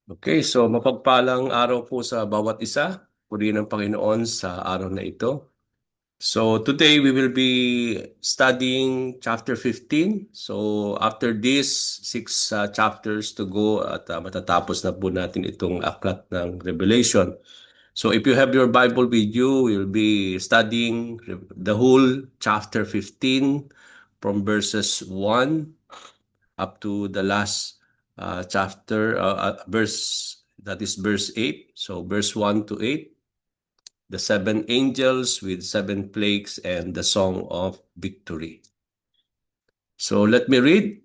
Okay, so mapagpalang araw po sa bawat isa. Purihin ng Panginoon sa araw na ito. So today we will be studying chapter 15. So after this, six chapters to go at matatapos na po natin itong aklat ng Revelation. So if you have your Bible with you, we'll be studying the whole chapter 15 from verses 1 up to the last chapter, verse, that is verse 8. So verse 1 to 8, the seven angels with seven plagues and the song of victory. So let me read.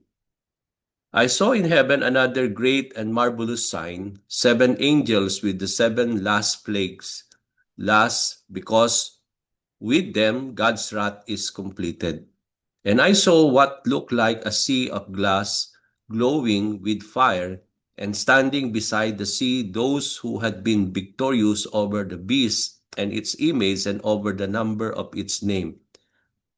I saw in heaven another great and marvelous sign, seven angels with the seven last plagues. Last, because with them God's wrath is completed. And I saw what looked like a sea of glass glowing with fire, and standing beside the sea those who had been victorious over the beast and its image and over the number of its name.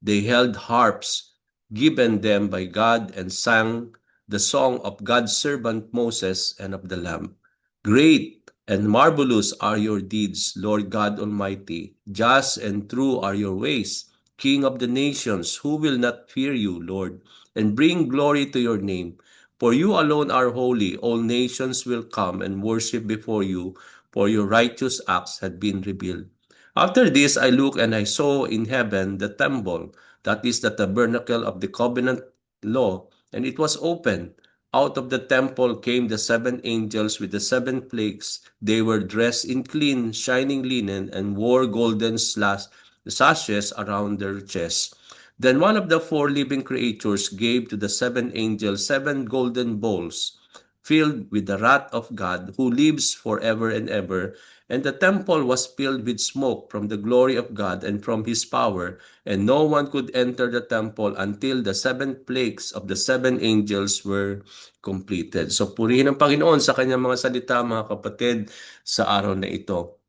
They held harps given them by God and sang the song of God's servant Moses and of the Lamb. Great and marvelous are your deeds, Lord God Almighty. Just and true are your ways, King of the nations. Who will not fear you, Lord, and bring glory to your name? For you alone are holy. All nations will come and worship before you, for your righteous acts have been revealed. After this I looked, and I saw in heaven the temple, that is the tabernacle of the covenant law, and it was open. Out of the temple came the seven angels with the seven plagues. They were dressed in clean, shining linen, and wore golden sashes around their chests. Then one of the four living creatures gave to the seven angels seven golden bowls filled with the wrath of God, who lives forever and ever. And the temple was filled with smoke from the glory of God and from his power, and no one could enter the temple until the seven plagues of the seven angels were completed. So purihin ang Panginoon sa kanyang mga salita, mga kapatid, sa araw na ito.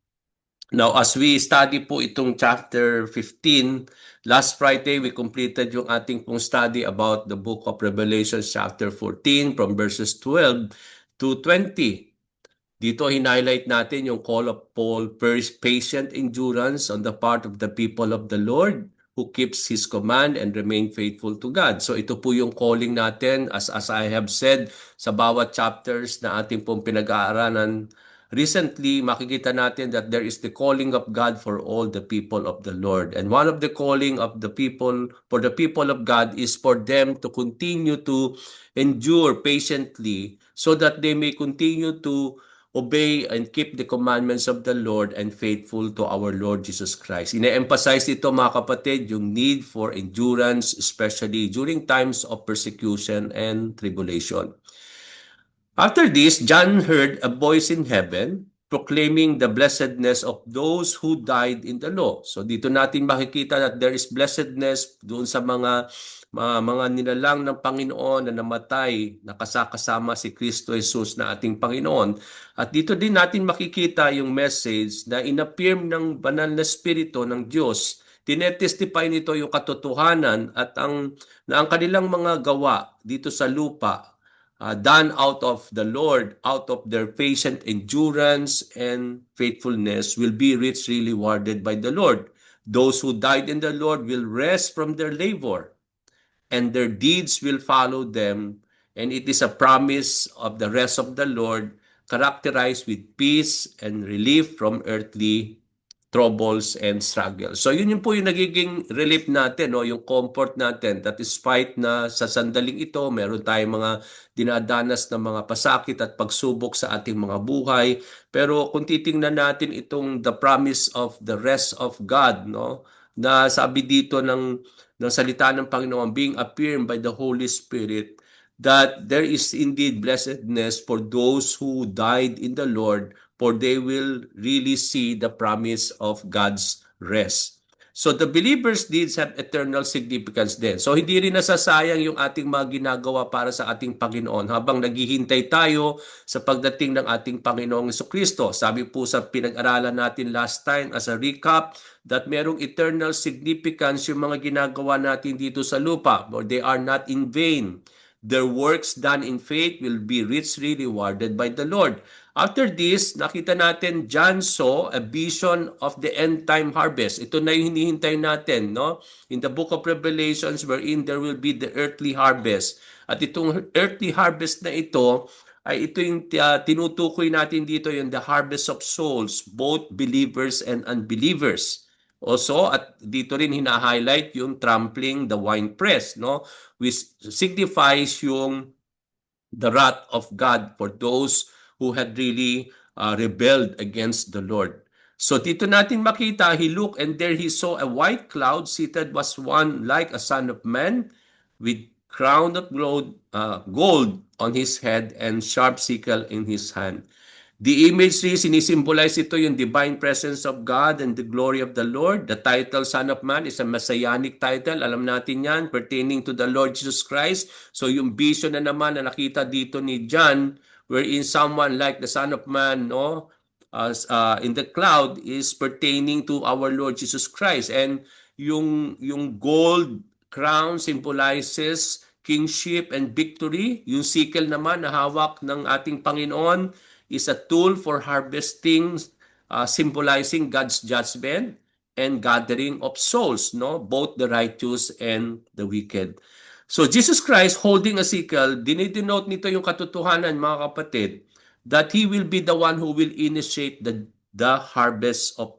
Now, as we study po itong chapter 15, last Friday we completed yung ating pong study about the book of Revelation chapter 14 from verses 12 to 20. Dito highlight natin yung call of Paul, first patient endurance on the part of the people of the Lord who keeps His command and remain faithful to God. So ito po yung calling natin, as I have said, sa bawat chapters na ating pong pinag-aaralan. Recently, makikita natin that there is the calling of God for all the people of the Lord. And one of the calling of the people, for the people of God, is for them to continue to endure patiently so that they may continue to obey and keep the commandments of the Lord and faithful to our Lord Jesus Christ. Ine-emphasize dito mga kapatid yung need for endurance, especially during times of persecution and tribulation. After this, John heard a voice in heaven proclaiming the blessedness of those who died in the law. So dito natin makikita that there is blessedness doon sa mga nilalang ng Panginoon na namatay, nakasama si Kristo Jesus na ating Panginoon. At dito din natin makikita yung message na inaffirm ng banal na spirito ng Diyos. Tinetestify nito yung katotohanan at na ang kanilang mga gawa dito sa lupa done out of the Lord, out of their patient endurance and faithfulness, will be richly rewarded by the Lord. Those who died in the Lord will rest from their labor, and their deeds will follow them. And it is a promise of the rest of the Lord, characterized with peace and relief from earthly troubles and struggles. So yun po yung nagiging relief natin, no? Yung comfort natin, that despite na sa sandaling ito, meron tayong mga dinadanas na mga pasakit at pagsubok sa ating mga buhay. Pero kung titingnan natin itong the promise of the rest of God, no? Na sabi dito ng salita ng Panginoon, being affirmed by the Holy Spirit, that there is indeed blessedness for those who died in the Lord, for they will really see the promise of God's rest. So the believer's deeds have eternal significance din. So hindi rin nasasayang yung ating mga ginagawa para sa ating Panginoon habang naghihintay tayo sa pagdating ng ating Panginoong Jesucristo. Sabi po sa pinag-aralan natin last time as a recap, that merong eternal significance yung mga ginagawa natin dito sa lupa, or they are not in vain. their works done in faith will be richly rewarded by the Lord. After this, nakita natin John saw a vision of the end time harvest. Ito na yung hinihintay natin, no? In the book of Revelations, wherein there will be the earthly harvest. At itong earthly harvest na ito, ay ito yung tinutukoy natin dito, yung the harvest of souls, both believers and unbelievers. Also, at dito rin hina-highlight yung trampling the winepress, no? Which signifies yung the wrath of God for those who had really rebelled against the Lord. So dito natin makita, he looked and there he saw a white cloud, seated was one like a son of man with crown of gold on his head and sharp sickle in his hand. The imagery, sinisimbolize ito yung divine presence of God and the glory of the Lord. The title Son of Man is a messianic title. Alam natin yan, pertaining to the Lord Jesus Christ. So yung vision na naman na nakita dito ni John, wherein someone like the Son of Man, no, in the cloud is pertaining to our Lord Jesus Christ. And yung gold crown symbolizes kingship and victory. Yung sickle naman na hawak ng ating Panginoon is a tool for harvesting, symbolizing God's judgment and gathering of souls, no? Both the righteous and the wicked. So Jesus Christ holding a sickle, dinidenote nito yung katotohanan, mga kapatid, that He will be the one who will initiate the harvest of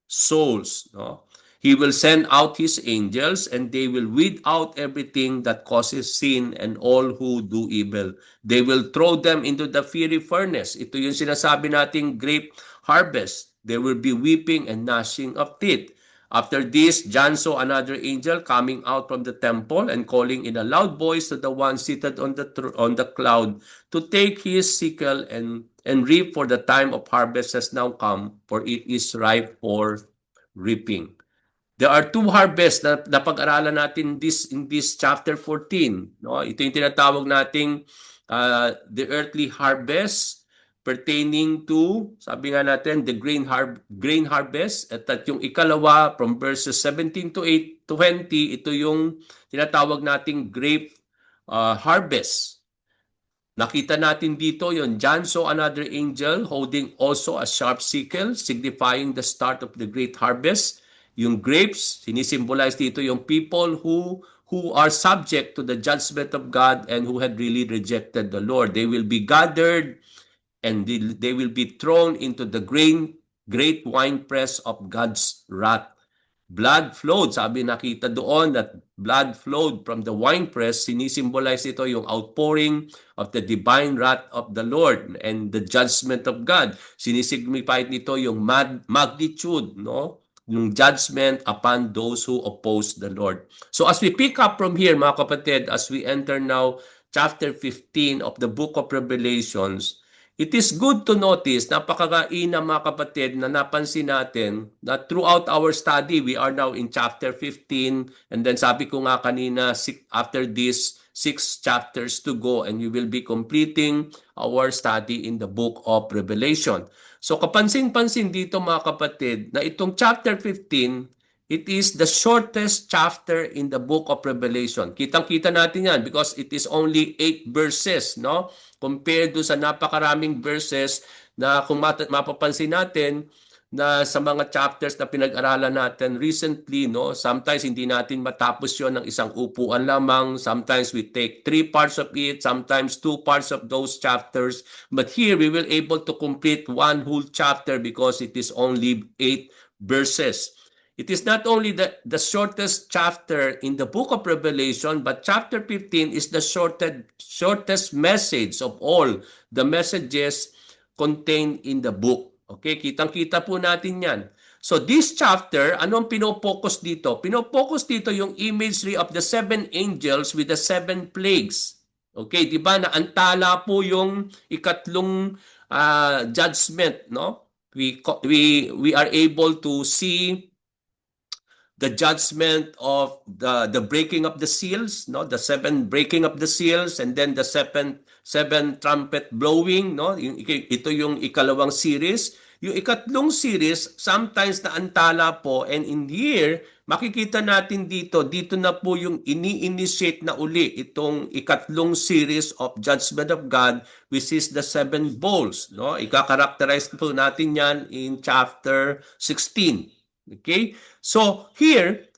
souls, no? He will send out His angels and they will weed out everything that causes sin and all who do evil. They will throw them into the fiery furnace. Ito yung sinasabi nating grape harvest. There will be weeping and gnashing of teeth. After this, John saw another angel coming out from the temple and calling in a loud voice to the one seated on the cloud to take his sickle and reap, for the time of harvest has now come, for it is ripe for reaping. There are two harvests na napag-aralan natin in this chapter 14. No? Ito yung tinatawag nating the earthly harvest pertaining to, sabi nga natin, the grain harvest. At yung ikalawa, from verses 17 to 20, ito yung tinatawag nating grape harvest. Nakita natin dito yon. John saw another angel holding also a sharp sickle, signifying the start of the great harvest. Yung grapes, sinisimbolize dito yung people who are subject to the judgment of God and who had really rejected the Lord. They will be gathered and they will be thrown into the great winepress of God's wrath. Blood flowed, sabi nakita doon that blood flowed from the winepress. Sinisimbolize ito yung outpouring of the divine wrath of the Lord and the judgment of God. Sinisignify nito yung magnitude, no? Yung judgment upon those who oppose the Lord. So as we pick up from here, mga kapatid, as we enter now chapter 15 of the book of Revelations, it is good to notice, napakakaina mga kapatid, na napansin natin na throughout our study, we are now in chapter 15, and then sabi ko nga kanina, after this, 6 chapters to go, and we will be completing our study in the book of Revelation. So kapansin-pansin dito mga kapatid, na itong chapter 15, it is the shortest chapter in the book of Revelation. Kitang-kita natin yan because it is only 8 verses, no? Compared do sa napakaraming verses na kung mapapansin natin na sa mga chapters na pinag-aralan natin recently, no? Sometimes hindi natin matapos yon ng isang upuan lamang. Sometimes we take 3 parts of it, sometimes 2 parts of those chapters. But here we will able to complete one whole chapter because it is only 8 verses. It is not only the shortest chapter in the book of Revelation, but chapter 15 is the shortest message of all the messages contained in the book. Okay, kitang-kita po natin yan. So this chapter, anong pinopokus dito? Pinopokus dito yung imagery of the 7 angels with the 7 plagues. Okay, di ba? Naantala po yung ikatlong judgment, no? We are able to see the judgment of the breaking of the seals, no? The 7 breaking of the seals, and then the seven trumpet blowing, no? Ito yung ikalawang series. Yung ikatlong series, sometimes naantala po, and in here, makikita natin dito na po yung ini-initiate na uli itong ikatlong series of Judgment of God, which is the seven bowls. No? Ika-characterize po natin yan in chapter 16. Okay? So, here,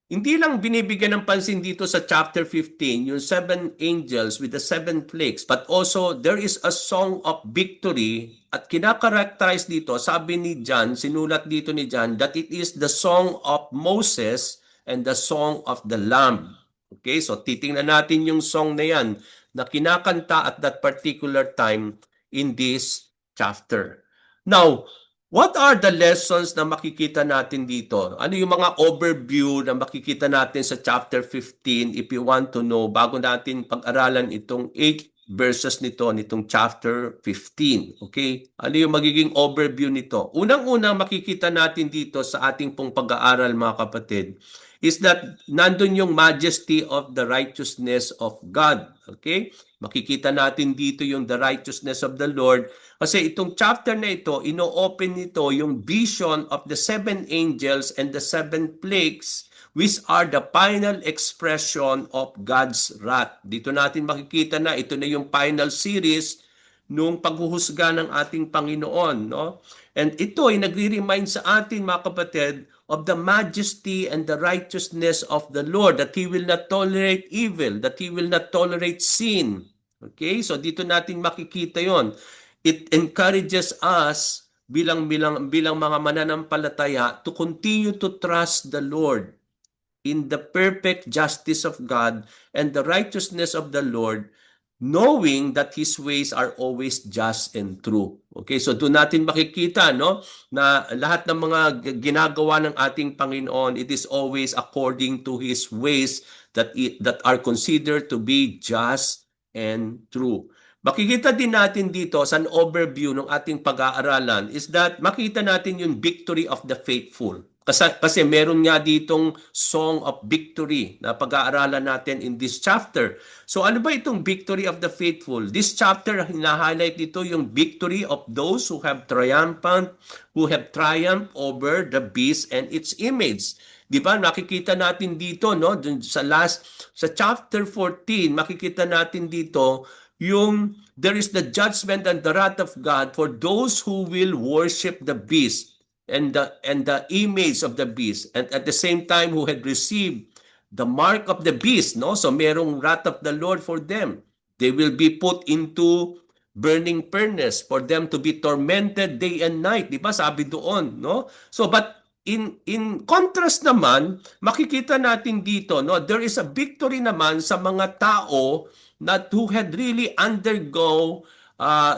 hindi lang binibigyan ng pansin dito sa chapter 15, yung seven angels with the seven plagues, but also there is a song of victory at kinakarakterize dito, sabi ni John, sinulat dito ni John, that it is the song of Moses and the song of the Lamb. Okay, so titingnan natin yung song na yan na kinakanta at that particular time in this chapter. Now, what are the lessons na makikita natin dito? Ano yung mga overview na makikita natin sa chapter 15 if you want to know bago natin pag-aralan itong 8 verses nitong chapter 15. Okay? Ano yung magiging overview nito? Unang-unang makikita natin dito sa ating pong pag-aaral mga kapatid is that nandun yung majesty of the righteousness of God. Okay? Makikita natin dito yung the righteousness of the Lord. Kasi itong chapter na ito, ino-open nito yung vision of the seven angels and the seven plagues which are the final expression of God's wrath. Dito natin makikita na ito na yung final series nung paghuhusga ng ating Panginoon. No? And ito ay nagre-remind sa atin mga kapatid of the majesty and the righteousness of the Lord, that He will not tolerate evil, that He will not tolerate sin. Okay? So dito natin makikita yon. It encourages us bilang mga mananampalataya to continue to trust the Lord in the perfect justice of God and the righteousness of the Lord, knowing that His ways are always just and true. Okay, so doon natin makikita no, na lahat ng mga ginagawa ng ating Panginoon, it is always according to His ways that are considered to be just and true. Makikita din natin dito sa overview ng ating pag-aaralan is that makita natin yung victory of the faithful. Kasi meron nga ditong song of victory na pag-aaralan natin in this chapter. So ano ba itong victory of the faithful? This chapter, hina-highlight dito yung victory of those who have triumphed over the beast and its image. Di ba? Makikita natin dito, no? Sa chapter 14, makikita natin dito yung there is the judgment and the wrath of God for those who will worship the beast and the image of the beast, and at the same time who had received the mark of the beast, no? So merong wrath of the Lord for them. They will be put into burning furnace for them to be tormented day and night. Di ba? Sabi doon, no? So but in contrast naman, makikita natin dito, no, there is a victory naman sa mga tao that who had really undergo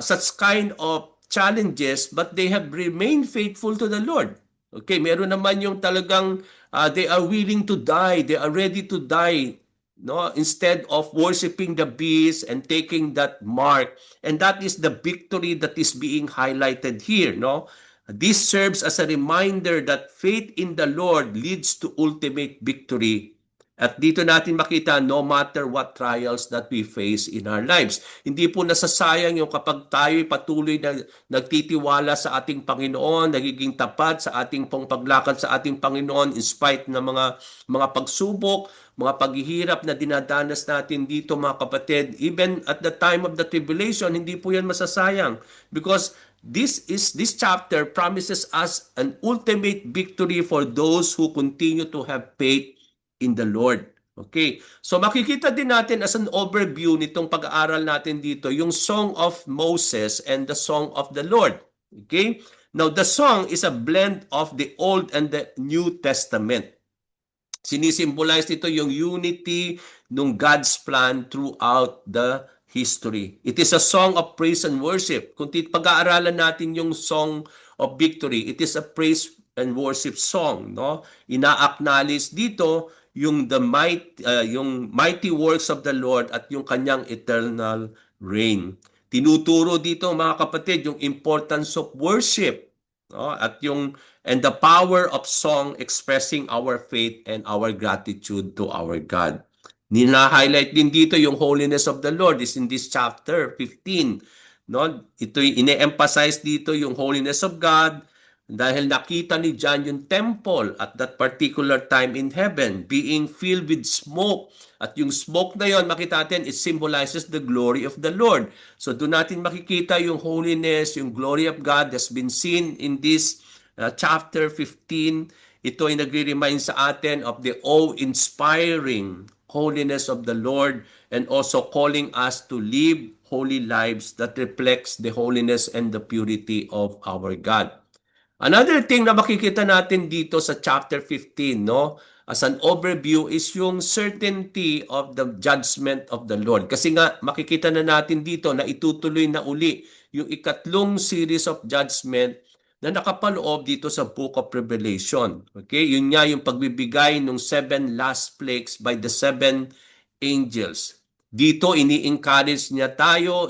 such kind of challenges, but they have remained faithful to the Lord. Okay, meron naman yung talagang they are willing to die, they are ready to die, no, instead of worshiping the beast and taking that mark. And that is the victory that is being highlighted here, no? This serves as a reminder that faith in the Lord leads to ultimate victory. At dito natin makita, no matter what trials that we face in our lives. Hindi po nasasayang yung kapag tayo'y patuloy na nagtitiwala sa ating Panginoon, nagiging tapat sa ating pong paglakad sa ating Panginoon in spite ng mga pagsubok, mga paghihirap na dinadanas natin dito mga kapatid. Even at the time of the tribulation, hindi po yan masasayang. Because this chapter promises us an ultimate victory for those who continue to have faith in the Lord. Okay. So makikita din natin as an overview nitong pag-aaral natin dito yung Song of Moses and the Song of the Lord. Okay? Now the song is a blend of the Old and the New Testament. Sinisimbolize nito yung unity ng God's plan throughout the history. It is a song of praise and worship. Kung pag-aaralan natin yung Song of Victory, it is a praise and worship song, no? Ina-acknowledge dito yung yung mighty works of the Lord at yung kanyang eternal reign. Tinuturo dito mga kapatid yung importance of worship, no? At and the power of song expressing our faith and our gratitude to our God. Nina-highlight din dito yung holiness of the Lord is in this chapter 15. no? Ito'y ine-emphasize dito yung holiness of God dahil nakita ni John yung temple at that particular time in heaven being filled with smoke. At yung smoke na yon, makita natin, it symbolizes the glory of the Lord. So doon natin makikita yung holiness, yung glory of God has been seen in this chapter 15. Ito ay nagre-remind sa atin of the awe-inspiring holiness of the Lord and also calling us to live holy lives that reflects the holiness and the purity of our God. Another thing na makikita natin dito sa chapter 15, no, as an overview is yung certainty of the judgment of the Lord. Kasi nga makikita na natin dito na itutuloy na uli yung ikatlong series of judgment na nakapaloob dito sa Book of Revelation. Okay? Yun nga yung pagbibigay ng 7 last plagues by the 7 angels. Dito, ini-encourage tayo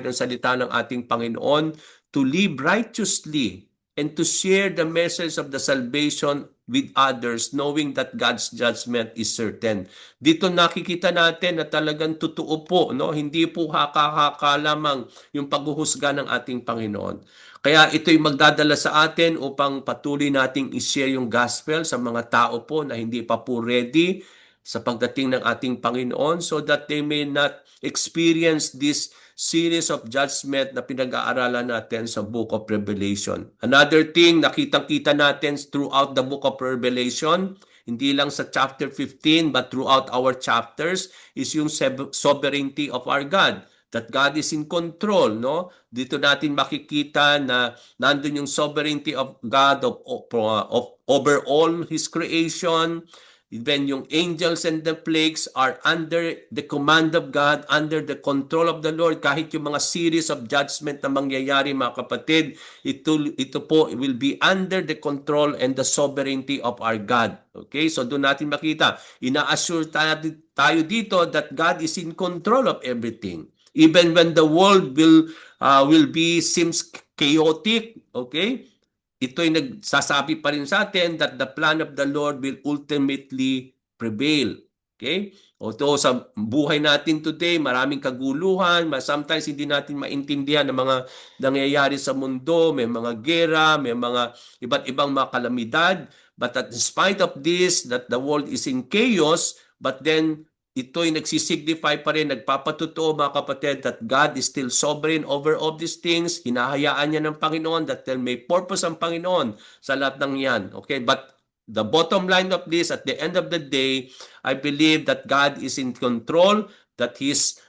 ng salita ng ating Panginoon to live righteously and to share the message of the salvation with others, knowing that God's judgment is certain. Dito nakikita natin na talagang totoo po, no? Hindi po haka-haka lamang yung paghuhusga ng ating Panginoon. Kaya ito'y magdadala sa atin upang patuloy nating i-share yung gospel sa mga tao po na hindi pa po ready sa pagdating ng ating Panginoon so that they may not experience this series of judgment na pinag-aaralan natin sa Book of Revelation. Another thing, nakitang-kita natin throughout the Book of Revelation, hindi lang sa chapter 15 but throughout our chapters, is yung sovereignty of our God. That God is in control, no? Dito natin makikita na nandun yung sovereignty of God of over all His creation. Even yung angels and the plagues are under the command of God, under the control of the Lord. Kahit yung mga series of judgment na mangyayari, mga kapatid, ito po will be under the control and the sovereignty of our God. Okay? So doon natin makita, ina-assure tayo dito that God is in control of everything. Even when the world will be seems chaotic, okay? Ito'y nagsasabi pa rin sa atin that the plan of the Lord will ultimately prevail. Okay? Although sa buhay natin today, maraming kaguluhan, sometimes hindi natin maintindihan ang mga nangyayari sa mundo, may mga gera, may mga iba't ibang mga kalamidad, but in spite of this, that the world is in chaos, but then ito'y nagsisignify pa rin, nagpapatutuo mga kapatid that God is still sovereign over all these things. Hinahayaan niya ng Panginoon that may purpose ang Panginoon sa lahat ng yan. Okay, but the bottom line of this, at the end of the day, I believe that God is in control, that His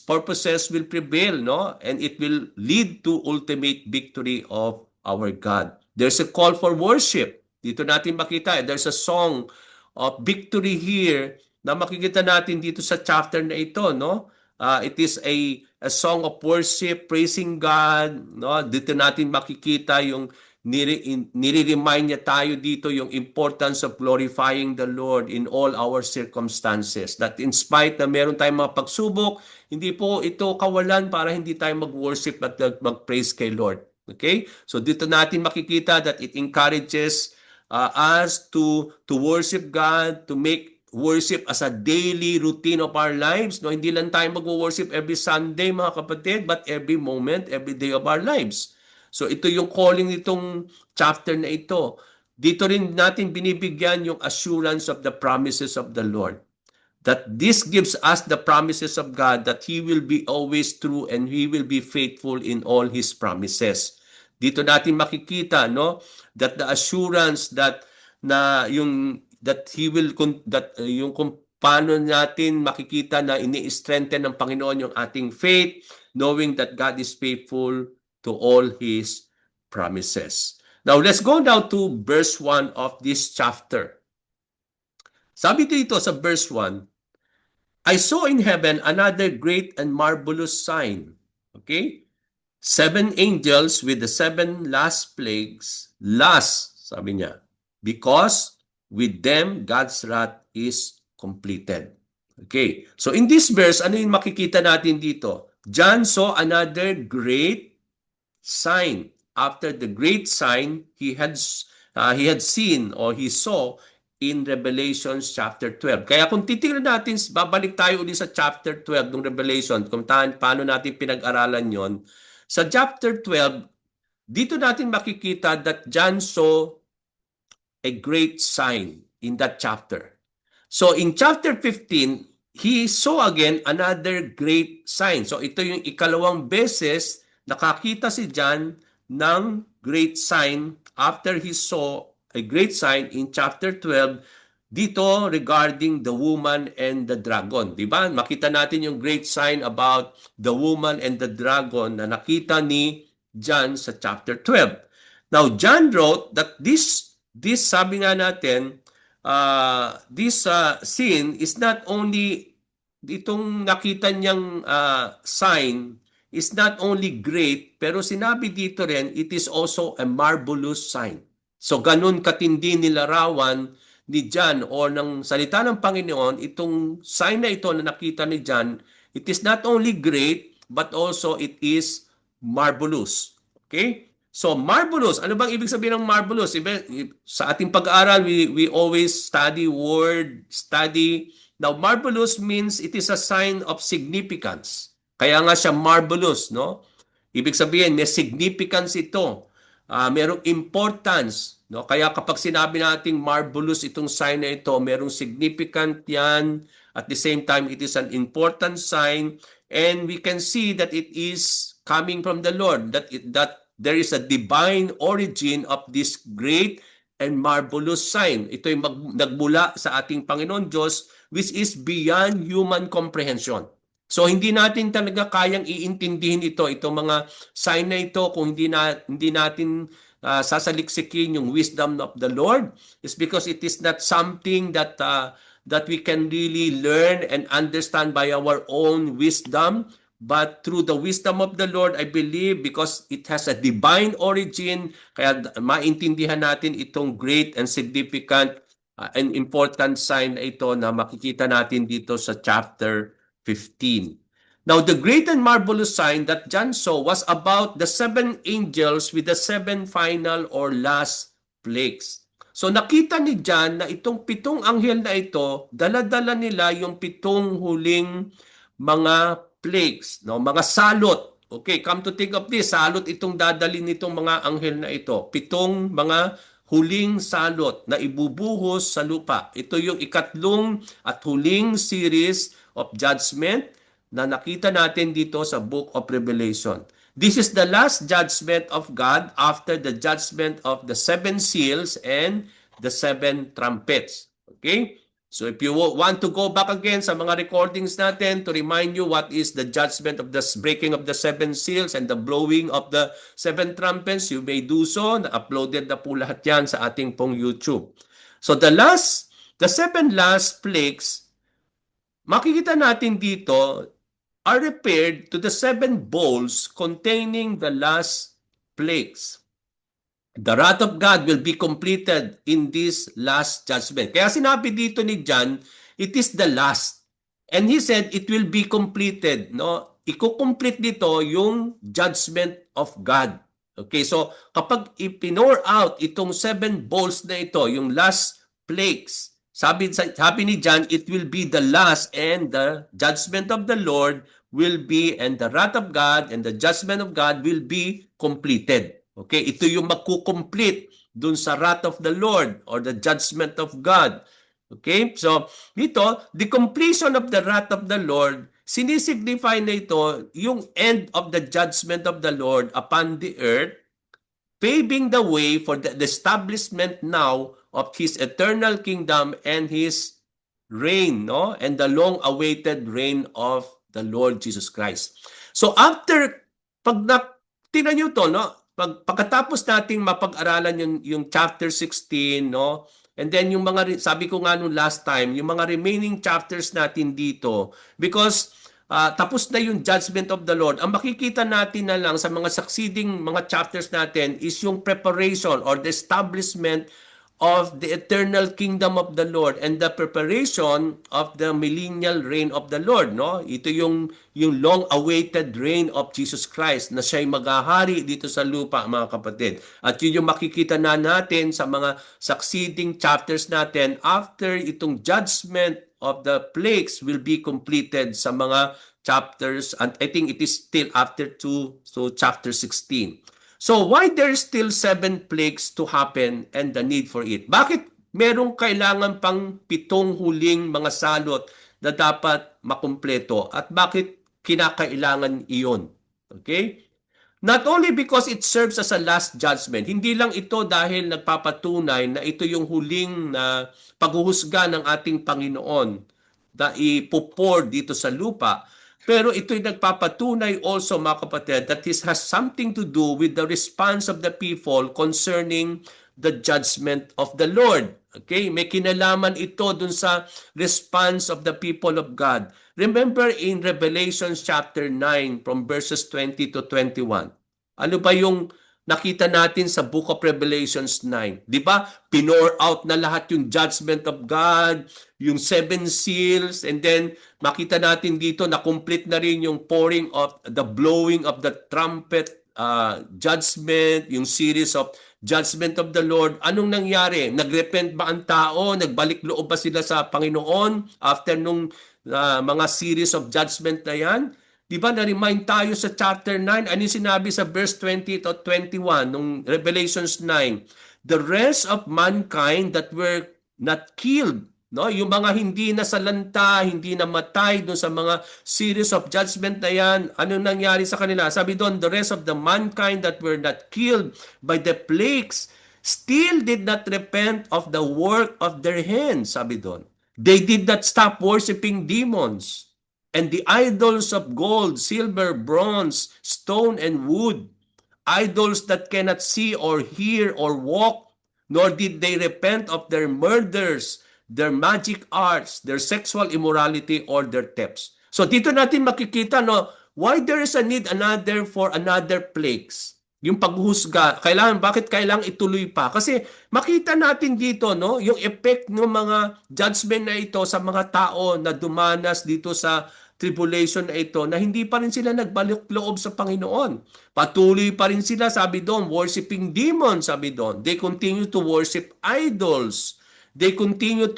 purposes will prevail, no? And it will lead to ultimate victory of our God. There's a call for worship. Dito natin makita, there's a song of victory here na makikita natin dito sa chapter na ito, no? It is a song of worship, praising God, no? Dito natin makikita yung nire-remind niya tayo dito yung importance of glorifying the Lord in all our circumstances. That in spite na meron tayong mga pagsubok, hindi po ito kawalan para hindi tayo mag-worship at mag-praise kay Lord. Okay? So dito natin makikita that it encourages us to worship God, to make worship as a daily routine of our lives. No, hindi lang tayo mag-worship every Sunday, mga kapatid, but every moment, every day of our lives. So ito yung calling nitong chapter na ito. Dito rin natin binibigyan yung assurance of the promises of the Lord. That this gives us the promises of God that He will be always true and He will be faithful in all His promises. Dito natin makikita, no, that the assurance that yung kung paano natin makikita na ini-strengthen ng Panginoon yung ating faith, knowing that God is faithful to all His promises. Now, let's go down to verse 1 of this chapter. Sabi dito sa verse 1, I saw in heaven another great and marvelous sign. Okay? 7 angels with the 7 last plagues. Last, sabi niya, because with them, God's wrath is completed. Okay. So in this verse, ano yung makikita natin dito? John saw another great sign. After the great sign he had seen or he saw in Revelation chapter 12. Kaya kung titingnan natin, babalik tayo ulit sa chapter 12 ng Revelation, kung paano natin pinag-aralan yon. Sa chapter 12, dito natin makikita that John saw a great sign in that chapter. So in chapter 15, he saw again another great sign. So ito yung ikalawang beses nakakita si John ng great sign after he saw a great sign in chapter 12 dito regarding the woman and the dragon. Diba? Makita natin yung great sign about the woman and the dragon na nakita ni John sa chapter 12. Now, John wrote that this sabi nga natin, this scene is not only, itong nakita niyang sign is not only great, pero sinabi dito rin, it is also a marvelous sign. So ganun katindi nilarawan ni John o ng salita ng Panginoon, itong sign na ito na nakita ni John, it is not only great, but also it is marvelous. Okay? So marvelous, ano bang ibig sabihin ng marvelous? Sa ating pag-aaral, we always study word, study. Now marvelous means it is a sign of significance. Kaya nga siya marvelous, no? Ibig sabihin, may significance ito. Merong importance, no? Kaya kapag sinabi nating marvelous itong sign na ito, merong significant yan. At the same time, it is an important sign. And we can see that it is coming from the Lord, that there is a divine origin of this great and marvelous sign. Ito ay nagmula sa ating Panginoon Diyos, which is beyond human comprehension. So hindi natin talaga kayang iintindihin itong mga sign na ito kung hindi natin sasaliksikin yung wisdom of the Lord. It's because it is not something that we can really learn and understand by our own wisdom, but through the wisdom of the Lord, I believe, because it has a divine origin, kaya maintindihan natin itong great and significant and important sign na ito na makikita natin dito sa chapter 15. Now, the great and marvelous sign that John saw was about the 7 angels with the 7 final or last plagues. So nakita ni John na itong 7 anghel na ito, dala-dala nila yung 7 huling mga plagues, no? Mga salot. Okay, come to think of this, salot itong dadalhin nitong mga anghel na ito. 7 mga huling salot na ibubuhos sa lupa. Ito yung ikatlong at huling series of judgment na nakita natin dito sa book of Revelation. This is the last judgment of God after the judgment of the 7 seals and the 7 trumpets. Okay? So if you want to go back again sa mga recordings natin to remind you what is the judgment of the breaking of the 7 seals and the blowing of the 7 trumpets, you may do so. Na-uploaded na po lahat yan sa ating pong YouTube. So the 7 last plagues, makikita natin dito, are referred to the 7 bowls containing the last plagues. The wrath of God will be completed in this last judgment. Kaya sinabi dito ni John, it is the last. And he said, it will be completed. No? Iko-complete dito yung judgment of God. Okay, so kapag ipinore out itong 7 bowls na ito, yung last plagues, sabi ni John, it will be the last and the judgment of the Lord will be, and the wrath of God and the judgment of God will be completed. Okay, ito yung magkukomplete dun sa wrath of the Lord or the judgment of God. Okay, so dito, the completion of the wrath of the Lord, sinisignify na ito yung end of the judgment of the Lord upon the earth, paving the way for the establishment now of His eternal kingdom and His reign, no? And the long-awaited reign of the Lord Jesus Christ. So after, tingnan nyo to, no? Pagkatapos nating mapag-aralan yung chapter 16, no? And then yung mga, sabi ko nga nung last time, yung mga remaining chapters natin dito, because tapos na yung judgment of the Lord, ang makikita natin na lang sa mga succeeding mga chapters natin is yung preparation or the establishment of the eternal kingdom of the Lord and the preparation of the millennial reign of the Lord, no? Ito yung long-awaited reign of Jesus Christ na siya'y maghahari dito sa lupa, mga kapatid. At yun yung makikita na natin sa mga succeeding chapters natin after itong judgment of the plagues will be completed sa mga chapters, and I think it is still after 2, so chapter 16. So why there's still 7 plagues to happen and the need for it? Bakit merong kailangan pang 7 huling mga salot na dapat makumpleto? At bakit kinakailangan iyon? Okay? Not only because it serves as a last judgment, hindi lang ito dahil nagpapatunay na ito yung huling na paghuhusga ng ating Panginoon na ipupor dito sa lupa, pero ito'y nagpapatunay also, mga kapatid, that this has something to do with the response of the people concerning the judgment of the Lord. Okay? May kinalaman ito dun sa response of the people of God. Remember in Revelation chapter 9 from verses 20 to 21. Ano ba yung nakita natin sa Book of Revelations 9? Di ba? Pinore out na lahat yung judgment of God, yung 7 seals, and then makita natin dito na complete na rin yung pouring of the blowing of the trumpet judgment, yung series of judgment of the Lord. Anong nangyari? Nagrepent ba ang tao? Nagbalik loob ba sila sa Panginoon after nung mga series of judgment na yan? Di ba, na-remind tayo sa chapter 9, ano yung sinabi sa verse 20 to 21 nung Revelations 9? The rest of mankind that were not killed, no? Yung mga hindi nasalanta, hindi namatay doon sa mga series of judgment na yan, ano nangyari sa kanila? Sabi doon, the rest of the mankind that were not killed by the plagues still did not repent of the work of their hands, sabi doon. They did not stop worshiping demons and the idols of gold, silver, bronze, stone, and wood, idols that cannot see or hear or walk, nor did they repent of their murders, their magic arts, their sexual immorality, or their thefts. So dito natin makikita, no, why there is a need for another plagues. Yung paghuhusga, bakit kailangan ituloy pa? Kasi makita natin dito, no, yung effect ng mga judgment na ito sa mga tao na dumanas dito sa tribulation na ito, na hindi pa rin sila nagbalik loob sa Panginoon. Patuloy pa rin sila, sabi doon, worshiping demons, sabi doon. They continue to worship idols. They continue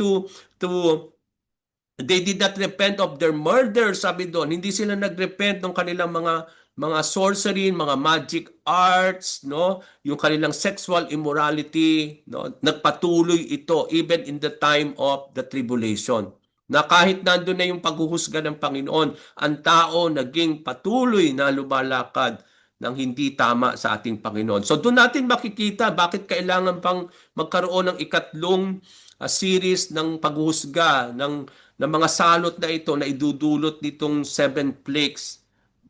they did not repent of their murder, sabi doon. Hindi sila nagrepent ng kanilang mga sorcery, mga magic arts, no? Yung kanilang sexual immorality, no? Nagpatuloy ito even in the time of the tribulation. Na kahit nandun na yung paghuhusga ng Panginoon, ang tao naging patuloy na lumalakad ng hindi tama sa ating Panginoon. So doon natin makikita bakit kailangan pang magkaroon ng ikatlong series ng paghuhusga ng mga salot na ito na idudulot nitong 7 plagues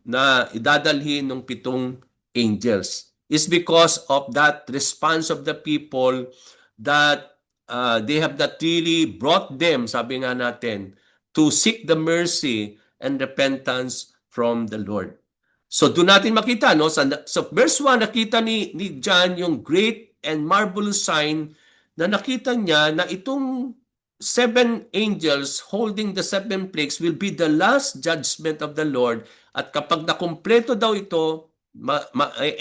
na idadalhin ng 7 angels. Is because of that response of the people that they have not really brought them, sabi nga natin, to seek the mercy and repentance from the Lord. So doon natin makita, no, sa verse 1, nakita ni John yung great and marvelous sign na nakita niya na itong 7 angels holding the 7 plagues will be the last judgment of the Lord. At kapag nakumpleto daw ito,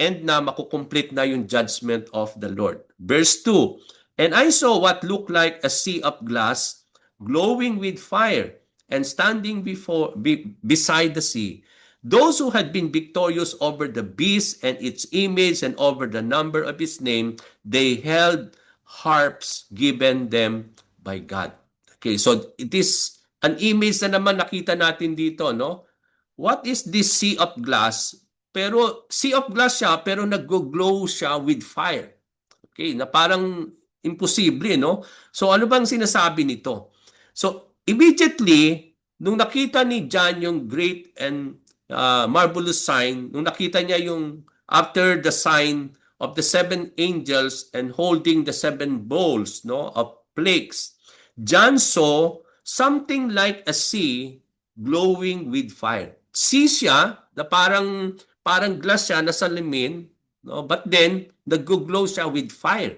end na, makukomplete na yung judgment of the Lord. Verse 2, and I saw what looked like a sea of glass glowing with fire and standing beside the sea. Those who had been victorious over the beast and its image and over the number of its name, they held harps given them by God. Okay, so it is an image na naman nakita natin dito, no? What is this sea of glass? Pero sea of glass siya, pero nag-glow siya with fire. Okay, na parang imposible, no? So ano bang sinasabi nito? So immediately, nung nakita ni John yung great and marvelous sign, nung nakita niya yung after the sign of the 7 angels and holding the 7 bowls, no, of plagues, John saw something like a sea glowing with fire. Sea siya na parang glass siya na salamin, no, but then nag-glow siya with fire.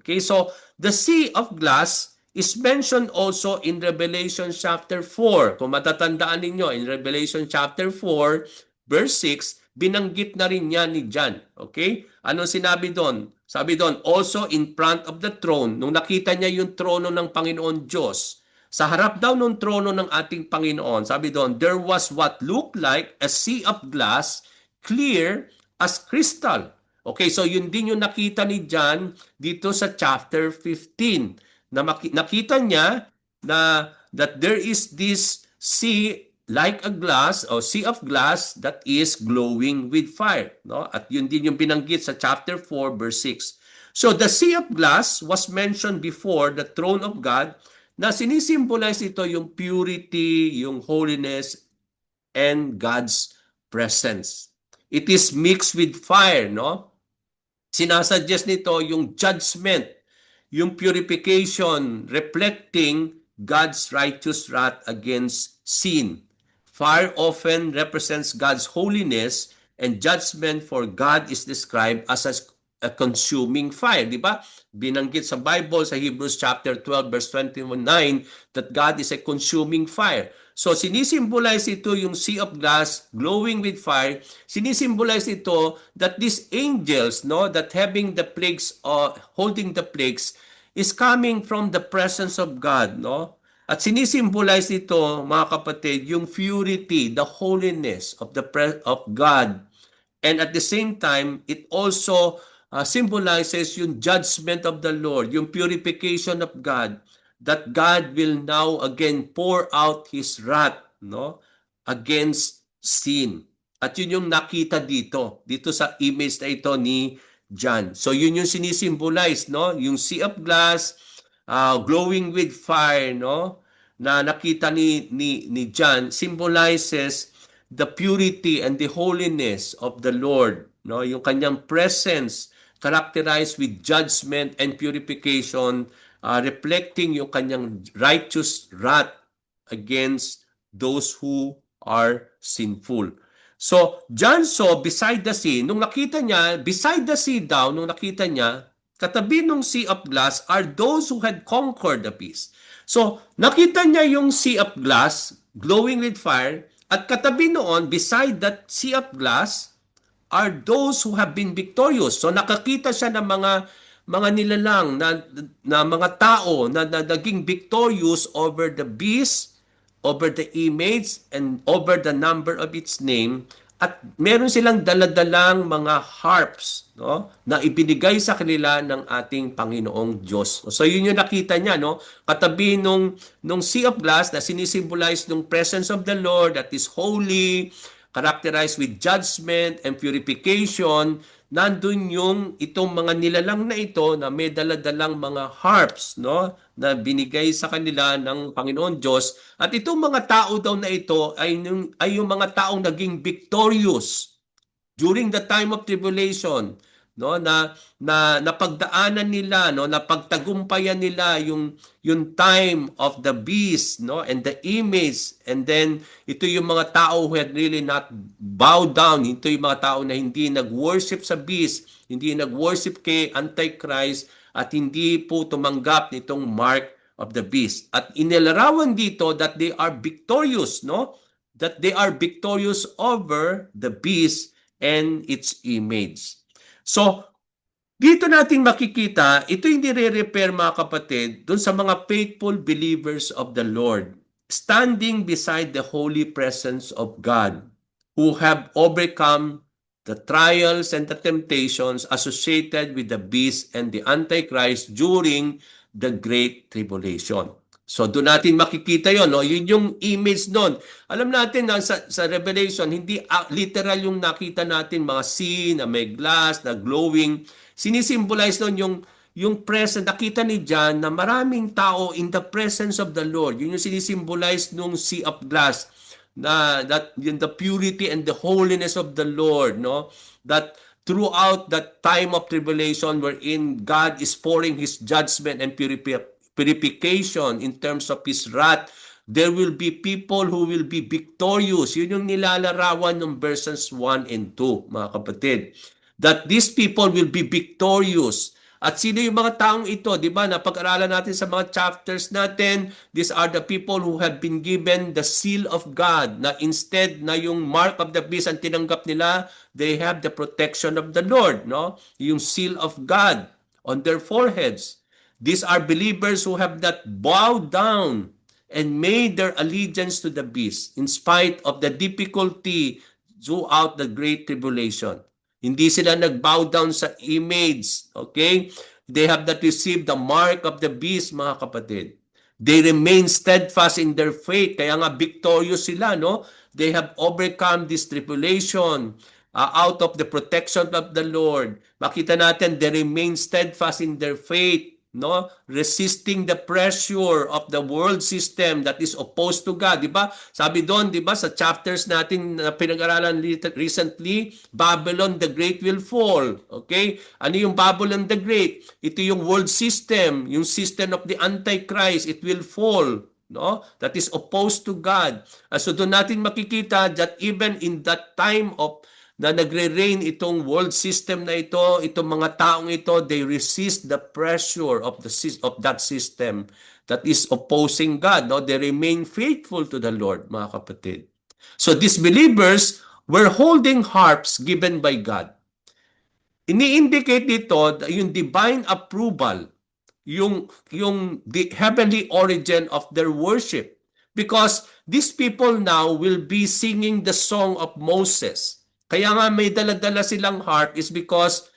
Okay, so the sea of glass is mentioned also in Revelation chapter 4. Kung matatandaan ninyo, in Revelation chapter 4, verse 6, binanggit na rin yan ni John. Okay? Ano sinabi doon? Sabi doon, also in front of the throne, nung nakita niya yung trono ng Panginoon Diyos, sa harap daw ng trono ng ating Panginoon, sabi doon, there was what looked like a sea of glass, clear as crystal. Okay, so yun din yung nakita ni John dito sa chapter 15. Na nakita niya na that there is this sea like a glass or sea of glass that is glowing with fire, no? At yun din yung binanggit sa chapter 4 verse 6. So the sea of glass was mentioned before the throne of God na sinisimbolize ito yung purity, yung holiness, and God's presence. It is mixed with fire, no? Sinasuggest nito yung judgment, yung purification, reflecting God's righteous wrath against sin. Fire often represents God's holiness, and judgment for God is described as a consuming fire. Di ba? Binanggit sa Bible sa Hebrews chapter 12 verse 29 that God is a consuming fire. So sinisimbolize ito yung sea of glass glowing with fire. Sinisimbolize ito that these angels, no, that having the plagues or holding the plagues is coming from the presence of God, no? At sinisimbolize ito, mga kapatid, yung purity, the holiness of of God. And at the same time, it also symbolizes yung judgment of the Lord, yung purification of God, that God will now again pour out His wrath, no, against sin. At yun yung nakita dito sa image na ito ni John. So yun yung sinisimbolize, no, yung sea of glass, glowing with fire, no, na nakita ni John symbolizes the purity and the holiness of the Lord, no, yung kanyang presence characterized with judgment and purification, reflecting yung kanyang righteous wrath against those who are sinful. So John saw beside the sea, nung nakita niya beside the sea daw, nung nakita niya katabi ng sea of glass are those who had conquered the beast. So nakita niya yung sea of glass glowing with fire, at katabi noon, beside that sea of glass, are those who have been victorious. So nakakita siya ng mga nilalang na mga tao na naging victorious over the beast, over the image, and over the number of its name. At meron silang daladalang mga harps, no, na ibinigay sa kanila ng ating Panginoong Diyos. So yun yung nakita niya, no, katabi nung sea of glass na sinisimbolize ng presence of the Lord that is holy, characterized with judgment and purification. Nandun yung itong mga nilalang na ito na may daladalang mga harps, no, na binigay sa kanila ng Panginoon Diyos. At itong mga tao daw na ito ay yung mga taong naging victorious during the time of tribulation, no, na napagdaanan nila, no, napagtagumpayan nila yung time of the beast, no, and the image. And then ito yung mga tao who had really not bowed down. Ito yung mga tao na hindi nag-worship sa beast, hindi nag-worship kay Antichrist, at hindi po tumanggap nitong mark of the beast. At inilarawan dito that they are victorious, no, that they are victorious over the beast and its image. So, dito natin makikita, ito yung nire-repair, mga kapatid, dun sa mga faithful believers of the Lord, standing beside the holy presence of God, who have overcome the trials and the temptations associated with the beast and the Antichrist during the Great Tribulation. So doon natin makikita yon, no? Yun yung image noon. Alam natin na sa Revelation, hindi literal yung nakita natin mga sea na may glass, na glowing. Sinisimbolize noon yung presence, nakita ni John na maraming tao in the presence of the Lord. Yun yung sinisimbolize nung sea of glass, na that yung the purity and the holiness of the Lord, no? That throughout that time of tribulation wherein God is pouring His judgment and purification in terms of His wrath, there will be people who will be victorious. Yun yung nilalarawan ng verses 1 and 2, mga kapatid. That these people will be victorious. At sino yung mga taong ito? Di ba? Napag-aralan natin sa mga chapters natin, these are the people who have been given the seal of God, na instead na yung mark of the beast ang tinanggap nila, they have the protection of the Lord, no? Yung seal of God on their foreheads. These are believers who have not bowed down and made their allegiance to the beast in spite of the difficulty throughout the great tribulation. Hindi sila nag-bow down sa image. Okay? They have not received the mark of the beast, mga kapatid. They remain steadfast in their faith. Kaya nga victorious sila, no? They have overcome this tribulation out of the protection of the Lord. Makita natin, they remain steadfast in their faith, no, resisting the pressure of the world system that is opposed to God, di ba? Sabi doon, di ba, sa chapters natin na pinag-aralan recently, Babylon the Great will fall. Okay? Ano yung Babylon the Great? Ito yung world system, yung system of the Antichrist, it will fall, no, that is opposed to God. So doon natin makikita that even in that time of na nagre-reign itong world system na ito, itong mga taong ito, they resist the pressure of that system that is opposing God. No, they remain faithful to the Lord, mga kapatid. So these believers were holding harps given by God. Ini-indicate dito yung divine approval, yung the heavenly origin of their worship, because these people now will be singing the song of Moses. Kaya nga may dala-dala silang harp is because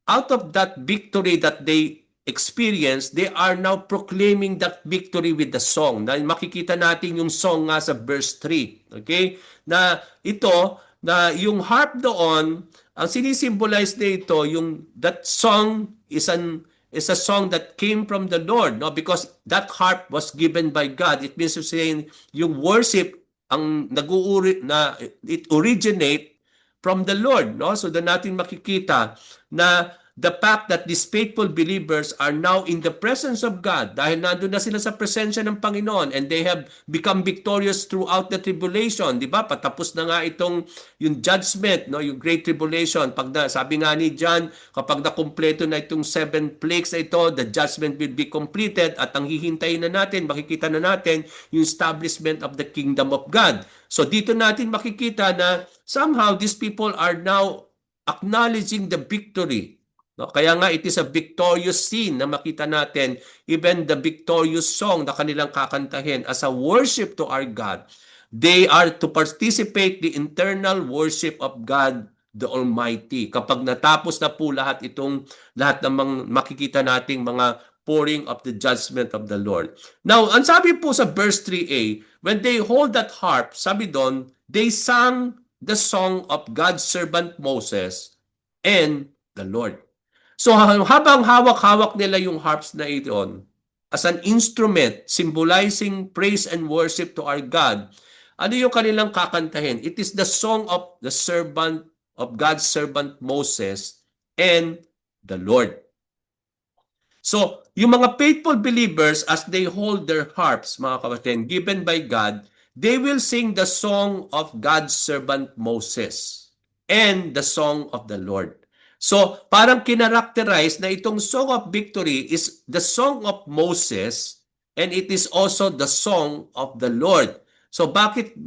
out of that victory that they experience, they are now proclaiming that victory with the song. Na makikita natin yung song nga sa verse 3. Okay? Na ito, na yung harp doon, ang sinisimbolize nito, yung that song is a song that came from the Lord, no? Because that harp was given by God. It means to say yung worship ang nag-uuri na it originate from the Lord, no? So doon natin makikita na the fact that these faithful believers are now in the presence of God dahil nandun na sila sa presensya ng Panginoon and they have become victorious throughout the tribulation, di ba? Patapos na nga itong yung judgment, no, yung great tribulation. Sabi nga ni John, kapag nakumpleto na itong 7 plagues na ito, the judgment will be completed at ang hihintayin na natin, makikita na natin yung establishment of the kingdom of God. So dito natin makikita na somehow these people are now acknowledging the victory. No? Kaya nga it is a victorious scene na makita natin, even the victorious song na kanilang kakantahin as a worship to our God. They are to participate the internal worship of God the Almighty. Kapag natapos na po lahat ng makikita nating mga pouring of the judgment of the Lord. Now, ang sabi po sa verse 3a, when they hold that harp, sabi doon, they sang the song of God's servant Moses and the Lord. So habang hawak-hawak nila yung harps na iyon as an instrument symbolizing praise and worship to our God, ano yung kanilang kakantahin? It is the song of the servant of God's servant Moses and the Lord. So, yung mga faithful believers as they hold their harps, mga kapatid, given by God, they will sing the song of God's servant Moses and the song of the Lord. So, parang kinarakterize na itong Song of Victory is the Song of Moses and it is also the Song of the Lord. So, bakit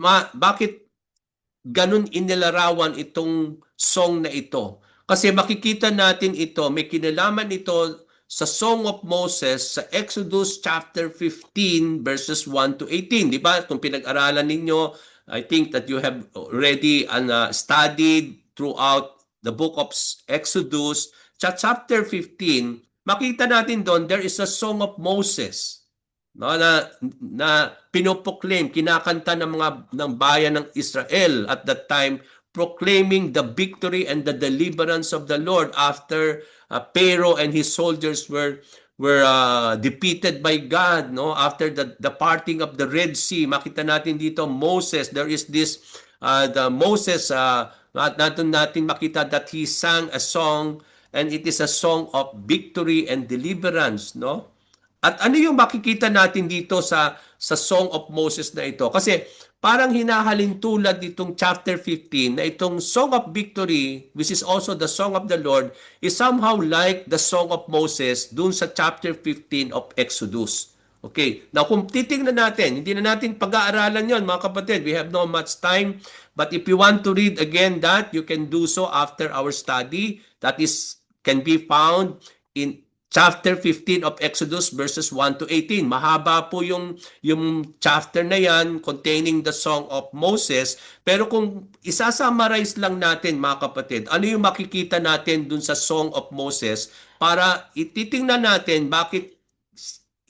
ganun inilarawan itong song na ito? Kasi makikita natin ito, may kinalaman ito sa Song of Moses sa Exodus chapter 15 verses 1 to 18. Di ba? Kung pinag-aralan ninyo, I think that you have already studied throughout the book of Exodus, chapter 15, makita natin doon, there is a song of Moses, no, na pinoproclaim, kinakanta ng bayan ng Israel at that time, proclaiming the victory and the deliverance of the Lord after Pharaoh and his soldiers were defeated by God, no, after the parting of the Red Sea. Makita natin dito Moses, there is this the Moses natin makita that he sang a song and it is a song of victory and deliverance, no? At ano yung makikita natin dito sa Song of Moses na ito? Kasi parang hinahalin tulad nitong chapter 15 na itong Song of Victory, which is also the Song of the Lord, is somehow like the Song of Moses dun sa chapter 15 of Exodus. Okay, now kung titingnan natin, hindi na natin pag-aaralan yon mga kapatid. We have no much time. But if you want to read again that, you can do so after our study. That is, can be found in chapter 15 of Exodus verses 1 to 18. Mahaba po yung chapter na yan containing the Song of Moses. Pero kung isasummarize lang natin mga kapatid, ano yung makikita natin dun sa Song of Moses para ititingnan natin bakit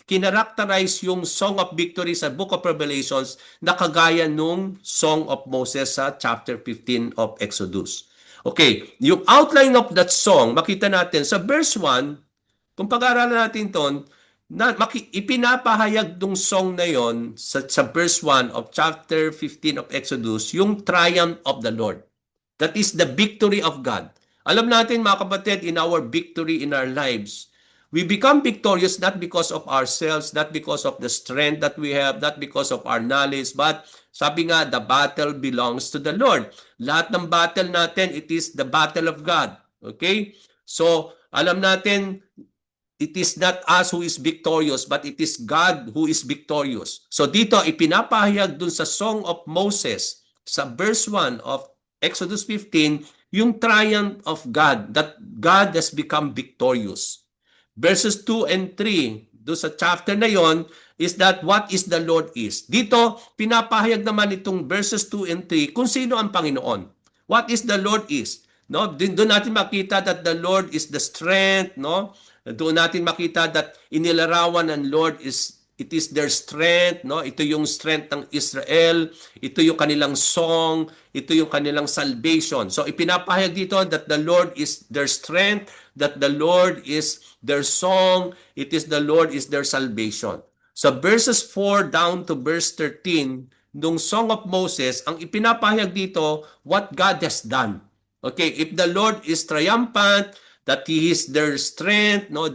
kinarakterize yung Song of Victory sa Book of Revelations na kagaya nung Song of Moses sa chapter 15 of Exodus. Okay, yung outline of that song, makita natin sa verse 1, kung pag-aaralan natin ito, ipinapahayag ng song na yon sa verse 1 of chapter 15 of Exodus, yung triumph of the Lord. That is the victory of God. Alam natin mga kapatid, in our victory in our lives, we become victorious not because of ourselves, not because of the strength that we have, not because of our knowledge, but sabi nga, the battle belongs to the Lord. Lahat ng battle natin, it is the battle of God. Okay? So, alam natin, it is not us who is victorious, but it is God who is victorious. So dito, ipinapahayag dun sa Song of Moses, sa verse 1 of Exodus 15, yung triumph of God, that God has become victorious. Verses 2 and 3, doon sa chapter na yon, is that what is the Lord is. Dito, pinapahayag naman itong verses 2 and 3 kung sino ang Panginoon. What is the Lord is. No? Doon natin makita that the Lord is the strength. No? Doon natin makita that inilarawan ng Lord is it is their strength, no? Ito yung strength ng Israel, ito yung kanilang song, ito yung kanilang salvation. So ipinapahayag dito that the Lord is their strength, that the Lord is their song, it is the Lord is their salvation. So verses 4 down to verse 13, nung Song of Moses, ang ipinapahayag dito, what God has done. Okay, if the Lord is triumphant, that He is their strength, no,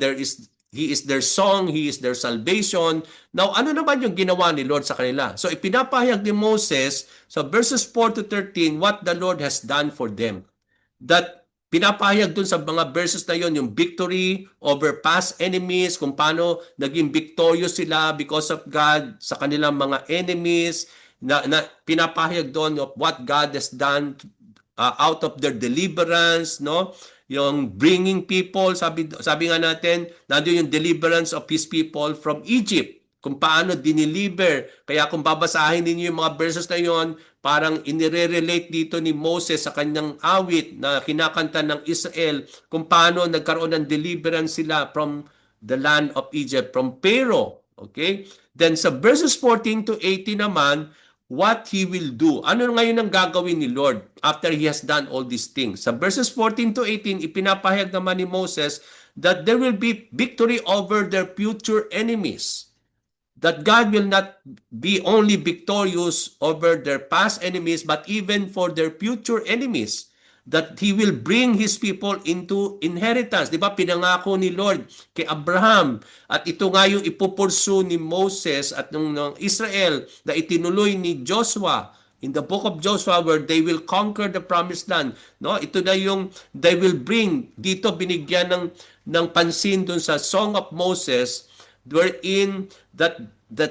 He is their song, He is their salvation. Now, ano naman yung ginawa ni Lord sa kanila? So, ipinapahayag ni Moses sa verses 4 to 13 what the Lord has done for them. That pinapahayag dun sa mga verses na yon yung victory over past enemies, kung paano naging victorious sila because of God sa kanilang mga enemies, na pinapahayag doon of what God has done out of their deliverance, no? Yung bringing people, sabi nga natin, nandoon yung deliverance of His people from Egypt. Kung paano dineliver. Kaya kung babasahin ninyo yung mga verses na yon, parang inire-relate dito ni Moses sa kanyang awit na kinakanta ng Israel kung paano nagkaroon ng deliverance sila from the land of Egypt, from Pharaoh. Okay? Then sa verses 14 to 18 naman, what He will do. Ano ngayon ang gagawin ni Lord after He has done all these things? Sa verses 14 to 18, ipinapahayag naman ni Moses that there will be victory over their future enemies. That God will not be only victorious over their past enemies, but even for their future enemies. That He will bring His people into inheritance. Di ba? Pinangako ni Lord kay Abraham. At ito nga yung ipupursu ni Moses at ng Israel na itinuloy ni Joshua in the book of Joshua where they will conquer the promised land. No? Ito na yung they will bring. Dito binigyan ng pansin dun sa Song of Moses wherein that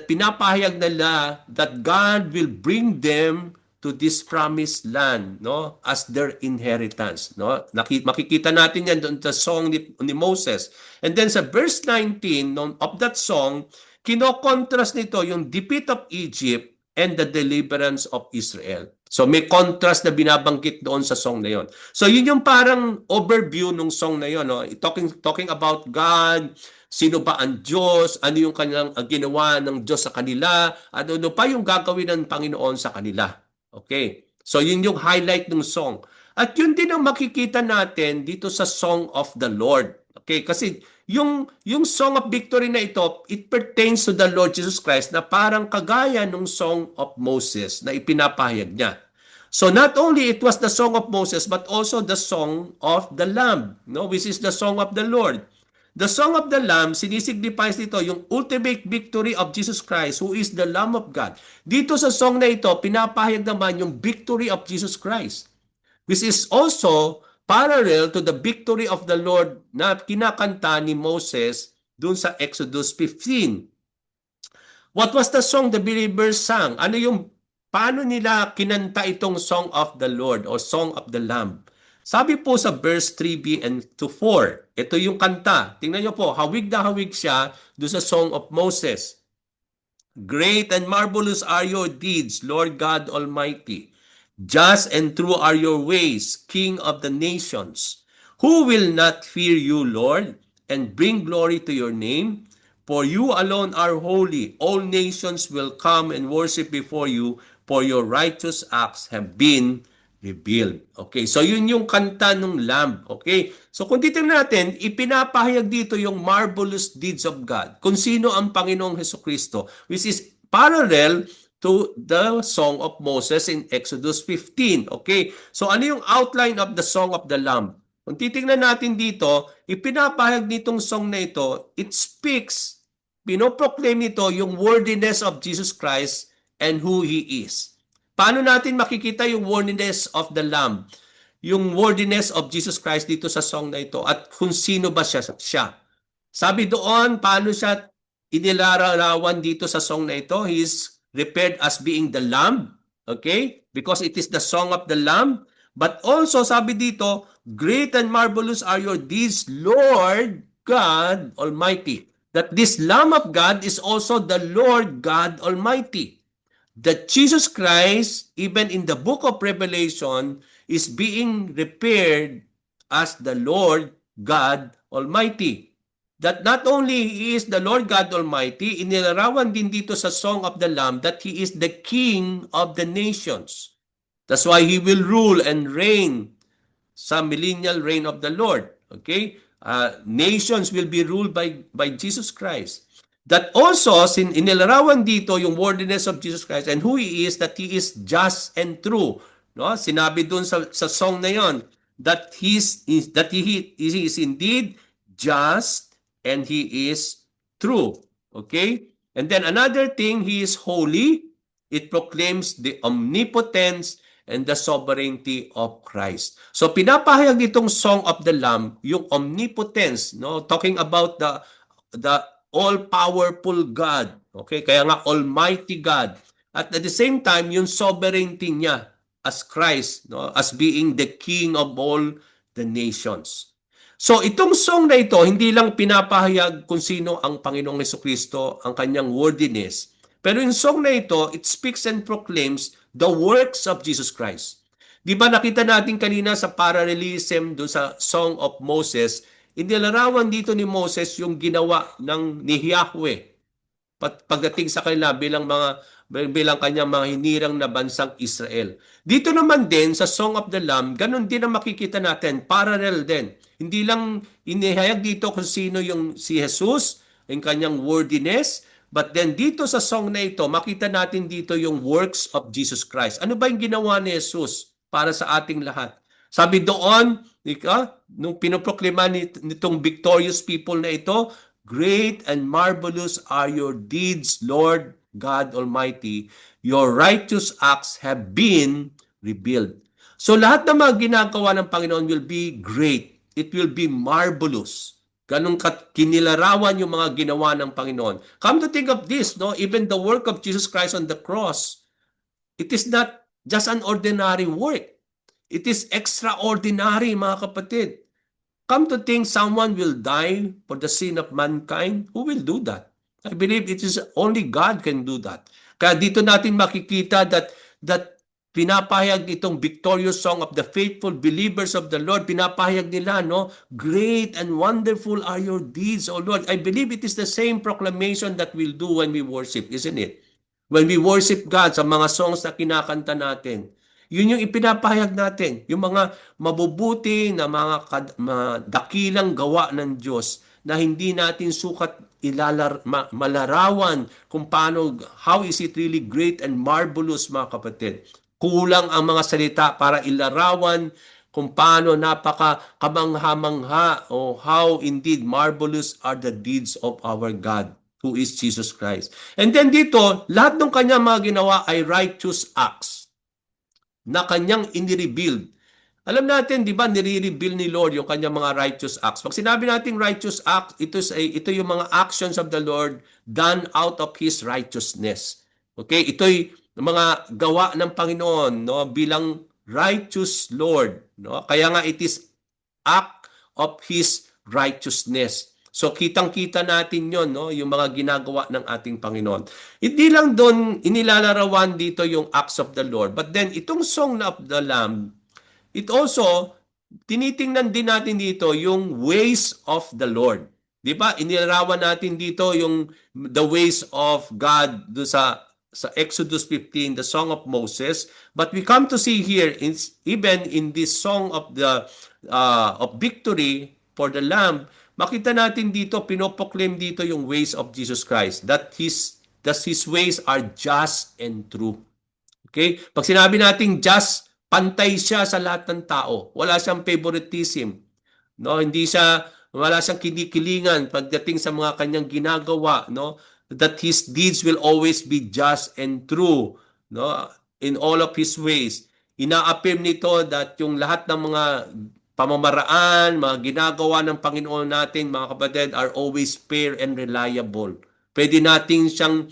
pinapahayag nila that God will bring them to this promised land, no, as their inheritance, no. Makikita natin yan doon sa song ni Moses. And then sa verse 19 of that song, kino-contrast nito yung defeat of Egypt and the deliverance of Israel. So may contrast na binabanggit doon sa song na yon. So yun yung parang overview ng song na yon, no. Talking about God, sino ba ang Diyos, ano yung kanilang ginawa ng Diyos sa kanila, ano pa yung gagawin ng Panginoon sa kanila. Okay. So yun yung highlight ng song. At yun din ang makikita natin dito sa Song of the Lord. Okay, kasi yung Song of Victory na ito, it pertains to the Lord Jesus Christ na parang kagaya ng Song of Moses na ipinapahayag niya. So not only it was the Song of Moses but also the Song of the Lamb, no, which is the Song of the Lord. The Song of the Lamb, sinisignifies dito yung ultimate victory of Jesus Christ, who is the Lamb of God. Dito sa song na ito, pinapahayag naman yung victory of Jesus Christ, which is also parallel to the victory of the Lord na kinakanta ni Moses dun sa Exodus 15. What was the song the believers sang? Paano nila kinanta itong Song of the Lord o Song of the Lamb? Sabi po sa verse 3b and to 4, ito yung kanta. Tingnan nyo po, hawig na hawig siya doon sa Song of Moses. Great and marvelous are your deeds, Lord God Almighty. Just and true are your ways, King of the nations. Who will not fear you, Lord, and bring glory to your name? For you alone are holy. All nations will come and worship before you, for your righteous acts have been revealed. Okay, so yun yung kanta ng Lamb. Okay, so kung titignan natin, ipinapahayag dito yung marvelous deeds of God. Kung sino ang Panginoong Hesukristo, which is parallel to the Song of Moses in Exodus 15. Okay, so ano yung outline of the Song of the Lamb? Kung titignan natin dito, ipinapahayag nitong song na ito, it speaks, pinoproclaim nito yung worthiness of Jesus Christ and who He is. Paano natin makikita yung worthiness of the Lamb? Yung worthiness of Jesus Christ dito sa song na ito at kung sino ba siya. Sabi doon, paano siya inilarawan dito sa song na ito? He is referred as being the Lamb, okay? Because it is the song of the Lamb. But also, sabi dito, great and marvelous are your deeds, Lord God Almighty. That this Lamb of God is also the Lord God Almighty. That Jesus Christ, even in the book of Revelation, is being referred as the Lord God Almighty. That not only He is the Lord God Almighty, inilarawan din dito sa Song of the Lamb that He is the King of the nations. That's why He will rule and reign sa millennial reign of the Lord. Okay? Nations will be ruled by Jesus Christ. That also, inilarawan dito yung worthiness of Jesus Christ and who He is, that He is just and true. No? Sinabi dun sa song na yon that He is indeed just and He is true. Okay? And then another thing, He is holy. It proclaims the omnipotence and the sovereignty of Christ. So pinapahayag nitong Song of the Lamb yung omnipotence, no, talking about the all-powerful God. Okay? Kaya nga Almighty God. At the same time, yung sovereignty niya as Christ, no, as being the King of all the nations. So itong song na ito, hindi lang pinapahayag kung sino ang Panginoong Hesukristo, ang kanyang worthiness. Pero yung song na ito, it speaks and proclaims the works of Jesus Christ. Di ba nakita natin kanina sa parallelism do sa Song of Moses, inilarawan dito ni Moses yung ginawa ni Yahweh pagdating sa kanila bilang kanyang mga hinirang na bansang Israel. Dito naman din sa Song of the Lamb, ganun din ang makikita natin, parallel din. Hindi lang inihayag dito kung sino yung si Jesus, yung kanyang worthiness, but then dito sa song na ito, makita natin dito yung works of Jesus Christ. Ano ba yung ginawa ni Jesus para sa ating lahat? Sabi doon, nung pinoproklima nitong victorious people na ito, great and marvelous are your deeds, Lord God Almighty. Your righteous acts have been revealed. So lahat ng mga ginagawa ng Panginoon will be great. It will be marvelous. Ganun kinilarawan yung mga ginawa ng Panginoon. Come to think of this, no? Even the work of Jesus Christ on the cross, it is not just an ordinary work. It is extraordinary, mga kapatid. Come to think someone will die for the sin of mankind. Who will do that? I believe it is only God can do that. Kaya dito natin makikita that pinapahayag itong victorious song of the faithful believers of the Lord. Pinapahayag nila, no? Great and wonderful are your deeds, O Lord. I believe it is the same proclamation that we'll do when we worship, isn't it? When we worship God sa mga songs na kinakanta natin. Yun yung ipinapahayag natin. Yung mga mabubuti na mga dakilang gawa ng Diyos na hindi natin sukat malarawan kung paano, how is it really great and marvelous, mga kapatid. Kulang ang mga salita para ilarawan kung paano napaka kamangha-mangha o how indeed marvelous are the deeds of our God who is Jesus Christ. And then dito, lahat ng kanya mga ginawa ay righteous acts na kanyang inirebuild. Alam natin, di ba, nire-reveal ni Lord yung kanyang mga righteous acts. Pag sinabi nating righteous acts, ito yung mga actions of the Lord done out of His righteousness. Okay? Ito'y mga gawa ng Panginoon, no, bilang righteous Lord. No? Kaya nga, it is act of His righteousness. So, kitang-kita natin yon, no? Yung mga ginagawa ng ating Panginoon. Hindi lang doon inilalarawan dito yung acts of the Lord, but then itong Song of the Lamb, it also, tinitingnan din natin dito yung ways of the Lord. Di ba? Inilarawan natin dito yung the ways of God do sa Exodus 15, the Song of Moses. But we come to see here, even in this Song of the of victory for the Lamb, makita natin dito, pinoproclaim dito yung ways of Jesus Christ, that His ways are just and true. Okay? Pag sinabi nating just, pantay siya sa lahat ng tao. Wala siyang favoritism. No, wala siyang kinikilingan pagdating sa mga kanyang ginagawa, no? That his deeds will always be just and true, no? In all of his ways. Ina-affirm nito that yung lahat ng mga pamamaraan, mga ginagawa ng Panginoon natin, mga kapatid, are always fair and reliable. Pwede natin siyang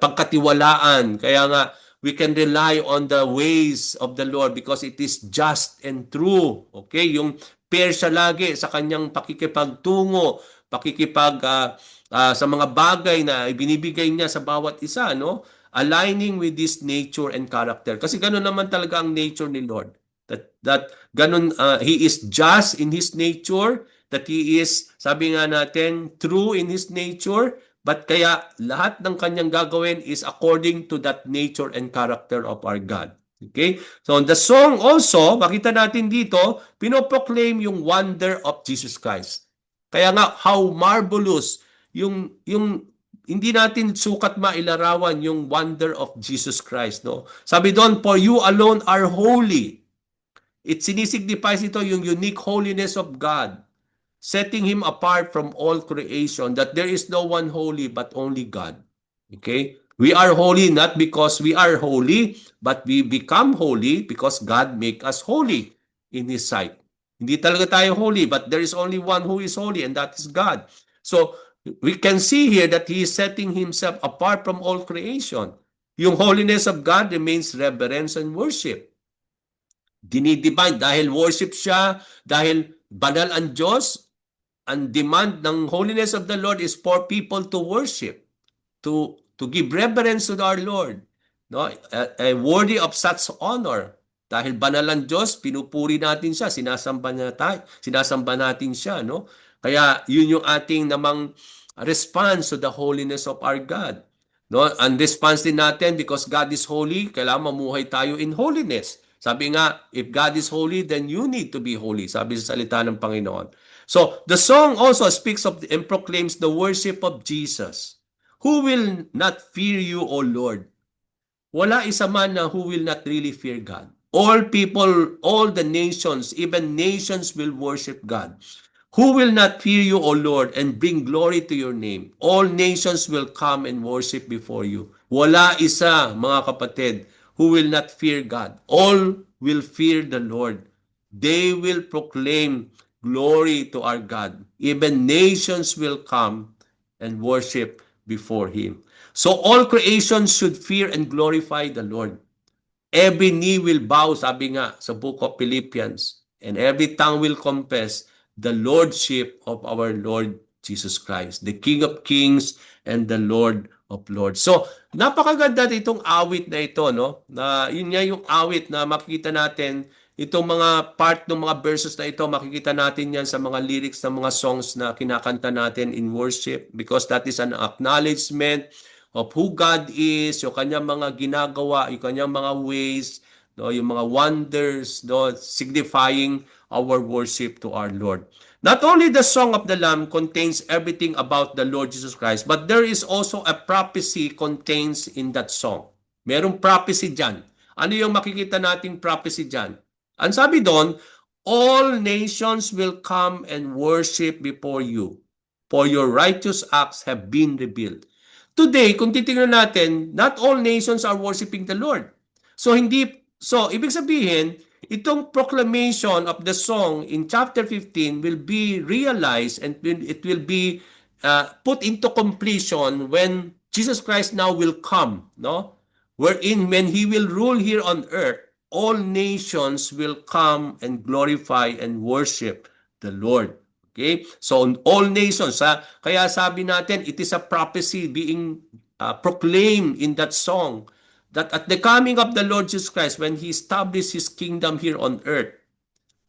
pagkatiwalaan. Kaya nga, we can rely on the ways of the Lord because it is just and true. Okay? Yung fair siya lagi sa kanyang pakikipagtungo, sa mga bagay na ibinibigay niya sa bawat isa, no? Aligning with this nature and character. Kasi ganoon naman talaga ang nature ni Lord. That ganun, He is just in His nature, that He is, sabi nga natin, true in His nature, but kaya lahat ng kanyang gagawin is according to that nature and character of our God. Okay? So the song also, makita natin dito, pinoproclaim yung wonder of Jesus Christ. Kaya nga, how marvelous yung hindi natin sukat mailarawan yung wonder of Jesus Christ, no? Sabi doon, for you alone are holy. It sinisignifies ito yung unique holiness of God, setting Him apart from all creation, that there is no one holy but only God. Okay? We are holy not because we are holy, but we become holy because God make us holy in His sight. Hindi talaga tayo holy, but there is only one who is holy, and that is God. So, we can see here that He is setting Himself apart from all creation. Yung holiness of God remains reverence and worship. Dinidivine dahil worship siya, dahil banal ang Diyos, ang demand ng holiness of the Lord is for people to worship, to give reverence to our Lord, no? Worthy of such honor. Dahil banal ang Diyos, pinupuri natin siya, sinasamba natin siya, no? Kaya yun yung ating namang response to the holiness of our God. No? Ang response din natin, because God is holy, kailangan mamuhay tayo in holiness. Sabi nga, if God is holy, then you need to be holy. Sabi sa salita ng Panginoon. So, the song also speaks of and proclaims the worship of Jesus. Who will not fear you, O Lord? Wala isa man na who will not really fear God. All people, all the nations, even nations will worship God. Who will not fear you, O Lord, and bring glory to your name? All nations will come and worship before you. Wala isa, mga kapatid, who will not fear God. All will fear the Lord. They will proclaim glory to our God. Even nations will come and worship before Him. So all creation should fear and glorify the Lord. Every knee will bow, sabi nga sa book of Philippians, and every tongue will confess the lordship of our Lord Jesus Christ, the King of Kings and the Lord of Lords. So, napakaganda itong awit na ito, no? Na yun nga yung awit na makikita natin, itong mga part ng mga verses na ito, makikita natin yan sa mga lyrics ng mga songs na kinakanta natin in worship, because that is an acknowledgement of who God is, yung kanyang mga ginagawa, yung kanyang mga ways, no, yung mga wonders, no, signifying our worship to our Lord. Not only the Song of the Lamb contains everything about the Lord Jesus Christ, but there is also a prophecy contains in that song. Merong prophecy dyan. Ano yung makikita nating prophecy dyan? Ang sabi doon, all nations will come and worship before you, for your righteous acts have been revealed. Today, kung titingnan natin, not all nations are worshiping the Lord. So ibig sabihin, itong proclamation of the song in chapter 15 will be realized and it will be put into completion when Jesus Christ now will come, no? Wherein when he will rule here on earth, all nations will come and glorify and worship the Lord. Okay? So all nations, kaya sabi natin, it is a prophecy being proclaimed in that song that at the coming of the Lord Jesus Christ, when He established His kingdom here on earth,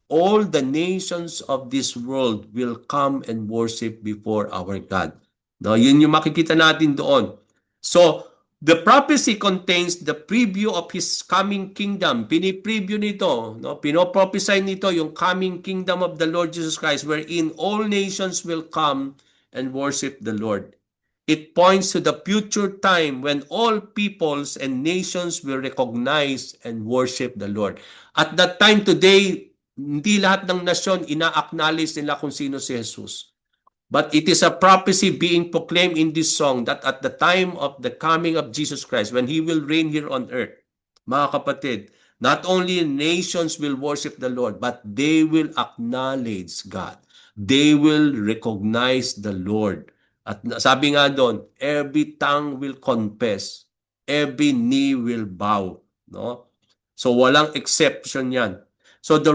all the nations of this world will come and worship before our God. No, yun yung makikita natin doon. So, the prophecy contains the preview of His coming kingdom. Pinipreview nito, no? Pinoprophesy nito yung coming kingdom of the Lord Jesus Christ wherein all nations will come and worship the Lord. It points to the future time when all peoples and nations will recognize and worship the Lord. At that time today, hindi lahat ng nasyon ina-acknowledge nila kung sino si Jesus. But it is a prophecy being proclaimed in this song that at the time of the coming of Jesus Christ, when He will reign here on earth, mga kapatid, not only nations will worship the Lord, but they will acknowledge God. They will recognize the Lord. At sabi nga doon, every tongue will confess, every knee will bow, no? So walang exception 'yan. So the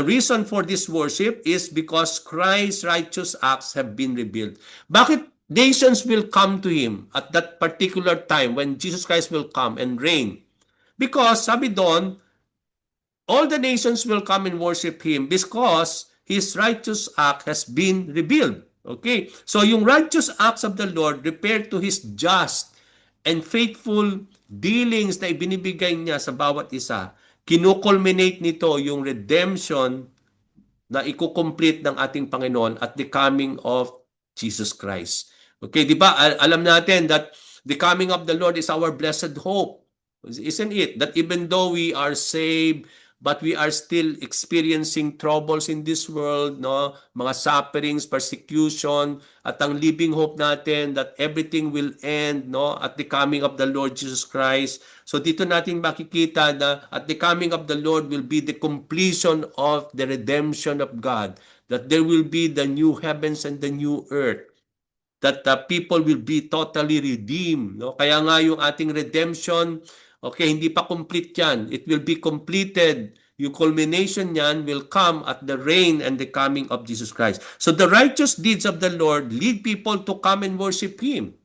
reason for this worship is because Christ's righteous acts have been revealed. Bakit nations will come to Him at that particular time when Jesus Christ will come and reign? Because sabi doon, all the nations will come and worship Him because His righteous act has been revealed. Okay? So yung righteous acts of the Lord refer to His just and faithful dealings na ibinibigay niya sa bawat isa. Kinukulminate nito yung redemption na ikukomplete ng ating Panginoon at the coming of Jesus Christ. Okay, di ba? Alam natin that the coming of the Lord is our blessed hope. Isn't it? That even though we are saved, but we are still experiencing troubles in this world, no? Mga sufferings, persecution, at ang living hope natin that everything will end, no? At the coming of the Lord Jesus Christ. So dito natin makikita na at the coming of the Lord will be the completion of the redemption of God. That there will be the new heavens and the new earth. That the people will be totally redeemed, no? Kaya nga yung ating redemption, okay, hindi pa complete yan. It will be completed. Yung culmination niyan will come at the reign and the coming of Jesus Christ. So the righteous deeds of the Lord lead people to come and worship Him.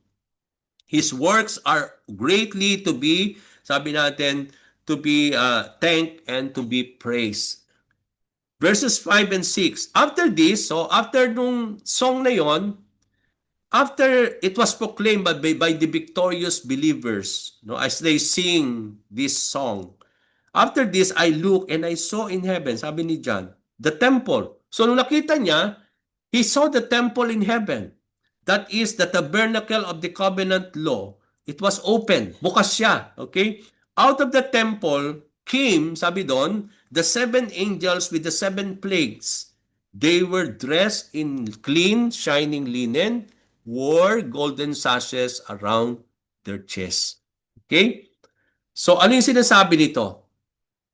His works are greatly to be, sabi natin, to be thanked and to be praised. Verses 5 and 6. After this, so after nung song na yon, after it was proclaimed by the victorious believers, no, as they sing this song, after this, I looked and I saw in heaven, sabi ni John, the temple. So nung nakita niya, he saw the temple in heaven. That is the tabernacle of the covenant law. It was open. Bukas siya. Okay? Out of the temple came, sabi doon, the 7 angels with the 7 plagues. They were dressed in clean, shining linen, wore golden sashes around their chests. Okay? So ano yung sinasabi nito?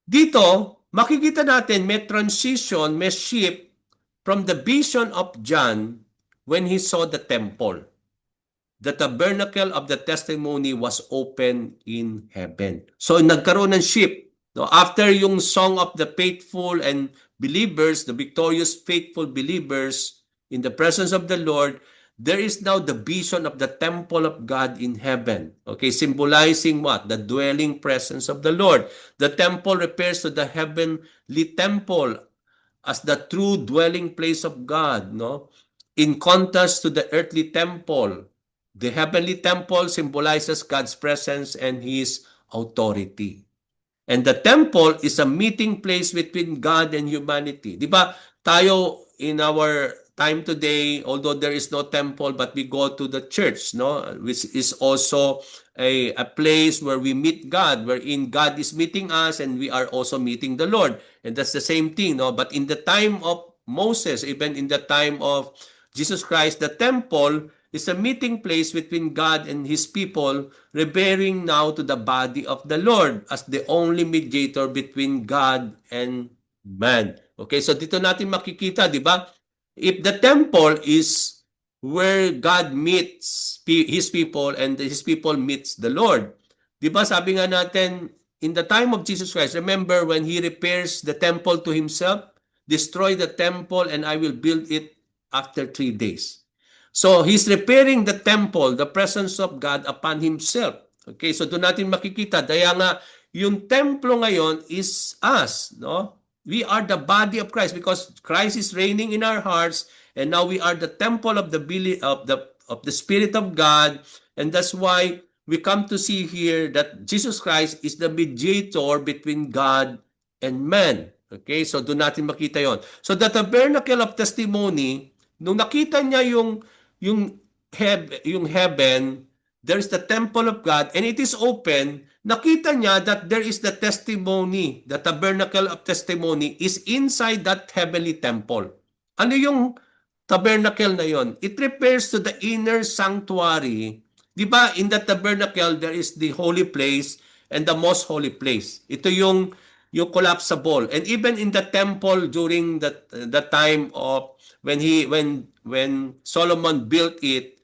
Dito, makikita natin may transition, may shift from the vision of John when he saw the temple. The tabernacle of the testimony was open in heaven. So nagkaroon ng shift. No? After yung song of the faithful and believers, the victorious faithful believers in the presence of the Lord, there is now the vision of the temple of God in heaven. Okay, symbolizing what? The dwelling presence of the Lord. The temple refers to the heavenly temple as the true dwelling place of God, no? In contrast to the earthly temple, the heavenly temple symbolizes God's presence and His authority. And the temple is a meeting place between God and humanity. Di ba? Tayo in our time today, although there is no temple, but we go to the church, no, which is also a place where we meet God, wherein God is meeting us and we are also meeting the Lord. And that's the same thing, no? But in the time of Moses, even in the time of Jesus Christ, the temple is a meeting place between God and His people, referring now to the body of the Lord as the only mediator between God and man. Okay, so dito natin makikita, di ba? If the temple is where God meets His people and His people meets the Lord. Di ba sabi nga natin, in the time of Jesus Christ, remember when He repairs the temple to Himself, destroy the temple and I will build it after 3 days. So He's repairing the temple, the presence of God upon Himself. Okay, so doon natin makikita, daya nga, yung templo ngayon is us, no? We are the body of Christ because Christ is reigning in our hearts, and now we are the temple of the Spirit of God, and that's why we come to see here that Jesus Christ is the mediator between God and man. Okay, so doon natin makita yon. So the tabernacle of testimony, nung nakita niya yung heaven, there is the temple of God and it is open, nakita niya that there is the testimony, the tabernacle of testimony is inside that heavenly temple. Ano yung tabernacle na yon? It refers to the inner sanctuary. Di ba, in the tabernacle, there is the holy place and the most holy place. Ito yung collapsible. And even in the temple during the time of when Solomon built it,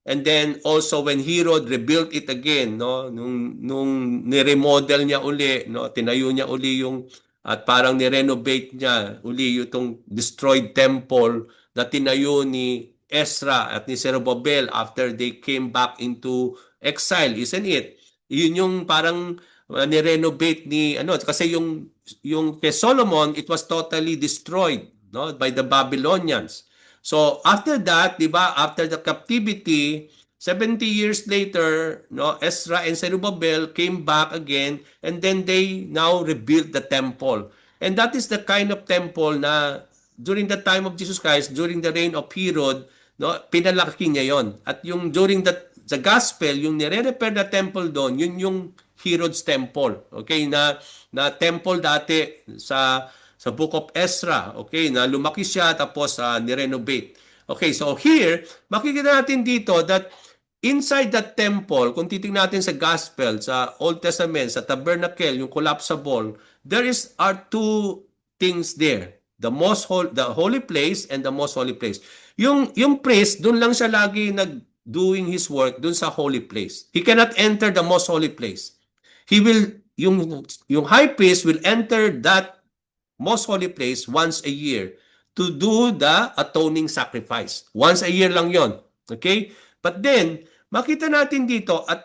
and then also when Herod rebuilt it again, no, nung ni-remodel niya uli, no, tinayo niya uli yung at parang ni-renovate niya uli yung destroyed temple na tinayo ni Ezra at ni Zerubbabel after they came back into exile, isn't it? Yun yung parang ni-renovate ni kasi yung kay Solomon, it was totally destroyed, no, by the Babylonians. So after that, 'di ba, after the captivity, 70 years later, no, Ezra and Zerubbabel came back again and then they now rebuilt the temple. And that is the kind of temple na during the time of Jesus Christ, during the reign of Herod, no, pinalaki niya 'yon. At yung during the gospel, yung nire-repair na temple doon, yun yung Herod's temple. Okay, na temple dati sa Book of Ezra, okay, na lumaki siya tapos ni-renovate. Okay, so here, makikita natin dito that inside that temple, kung titingnan natin sa Gospel, sa Old Testament, sa tabernacle, yung collapsible, are two things there. The holy place and the most holy place. Yung priest, doon lang siya lagi doing his work doon sa holy place. He cannot enter the most holy place. He will yung high priest will enter that most holy place once a year to do the atoning sacrifice. Once a year lang yon. Okay? But then, makita natin dito at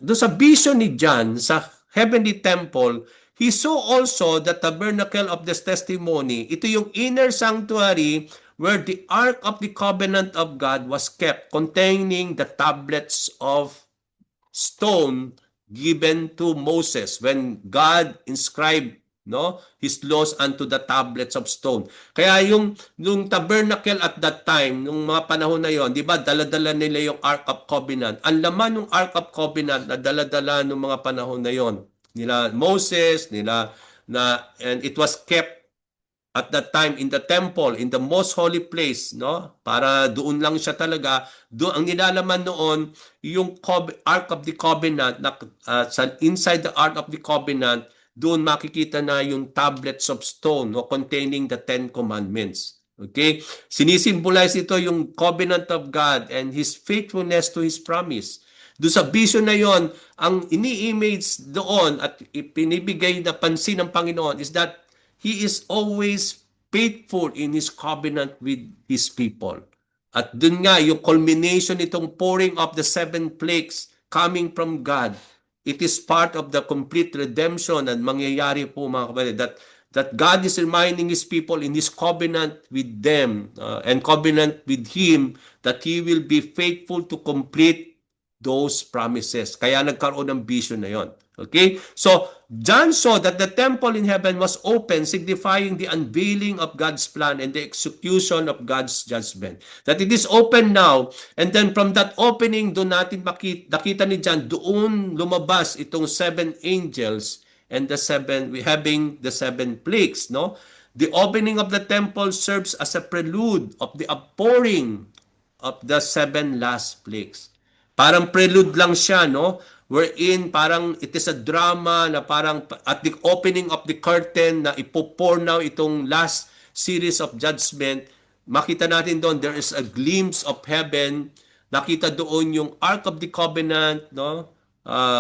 do sa vision ni John sa heavenly temple, he saw also the tabernacle of the testimony. Ito yung inner sanctuary where the Ark of the Covenant of God was kept, containing the tablets of stone given to Moses when God inscribed his laws unto the tablets of stone. Kaya yung tabernacle at that time, nung mga panahon na yon, di ba, dala-dala nila yung Ark of Covenant. Ang laman ng Ark of Covenant na dala-dala nung mga panahon na yon, nila Moses, and it was kept at that time in the temple, in the most holy place, no? Para doon lang siya talaga. Doon ang nilalaman noon yung Ark of the Covenant na inside the Ark of the Covenant, doon makikita na yung tablets of stone, no, containing the 10 commandments. Okay? Sinisimbolize ito yung covenant of God and His faithfulness to His promise. Doon sa vision na yon, ang ini-image doon at ipinibigay na pansin ng Panginoon is that He is always faithful in His covenant with His people. At doon nga, yung culmination itong pouring of the 7 plagues coming from God, it is part of the complete redemption and mangyayari po mga kapatid that God is reminding His people in His covenant with them and covenant with Him that He will be faithful to complete those promises. Kaya nagkaroon ng vision na yon. Okay? So, John saw that the temple in heaven was open, signifying the unveiling of God's plan and the execution of God's judgment. That it is open now, and then from that opening, doon natin nakita ni John, doon lumabas itong seven angels and the seven, we having the seven plagues, no? The opening of the temple serves as a prelude of the outpouring of the seven last plagues. Parang prelude lang siya, no? Wherein parang it is a drama na parang at the opening of the curtain na ipopour now itong last series of judgment, makita natin doon there is a glimpse of heaven. Nakita doon yung Ark of the Covenant, no?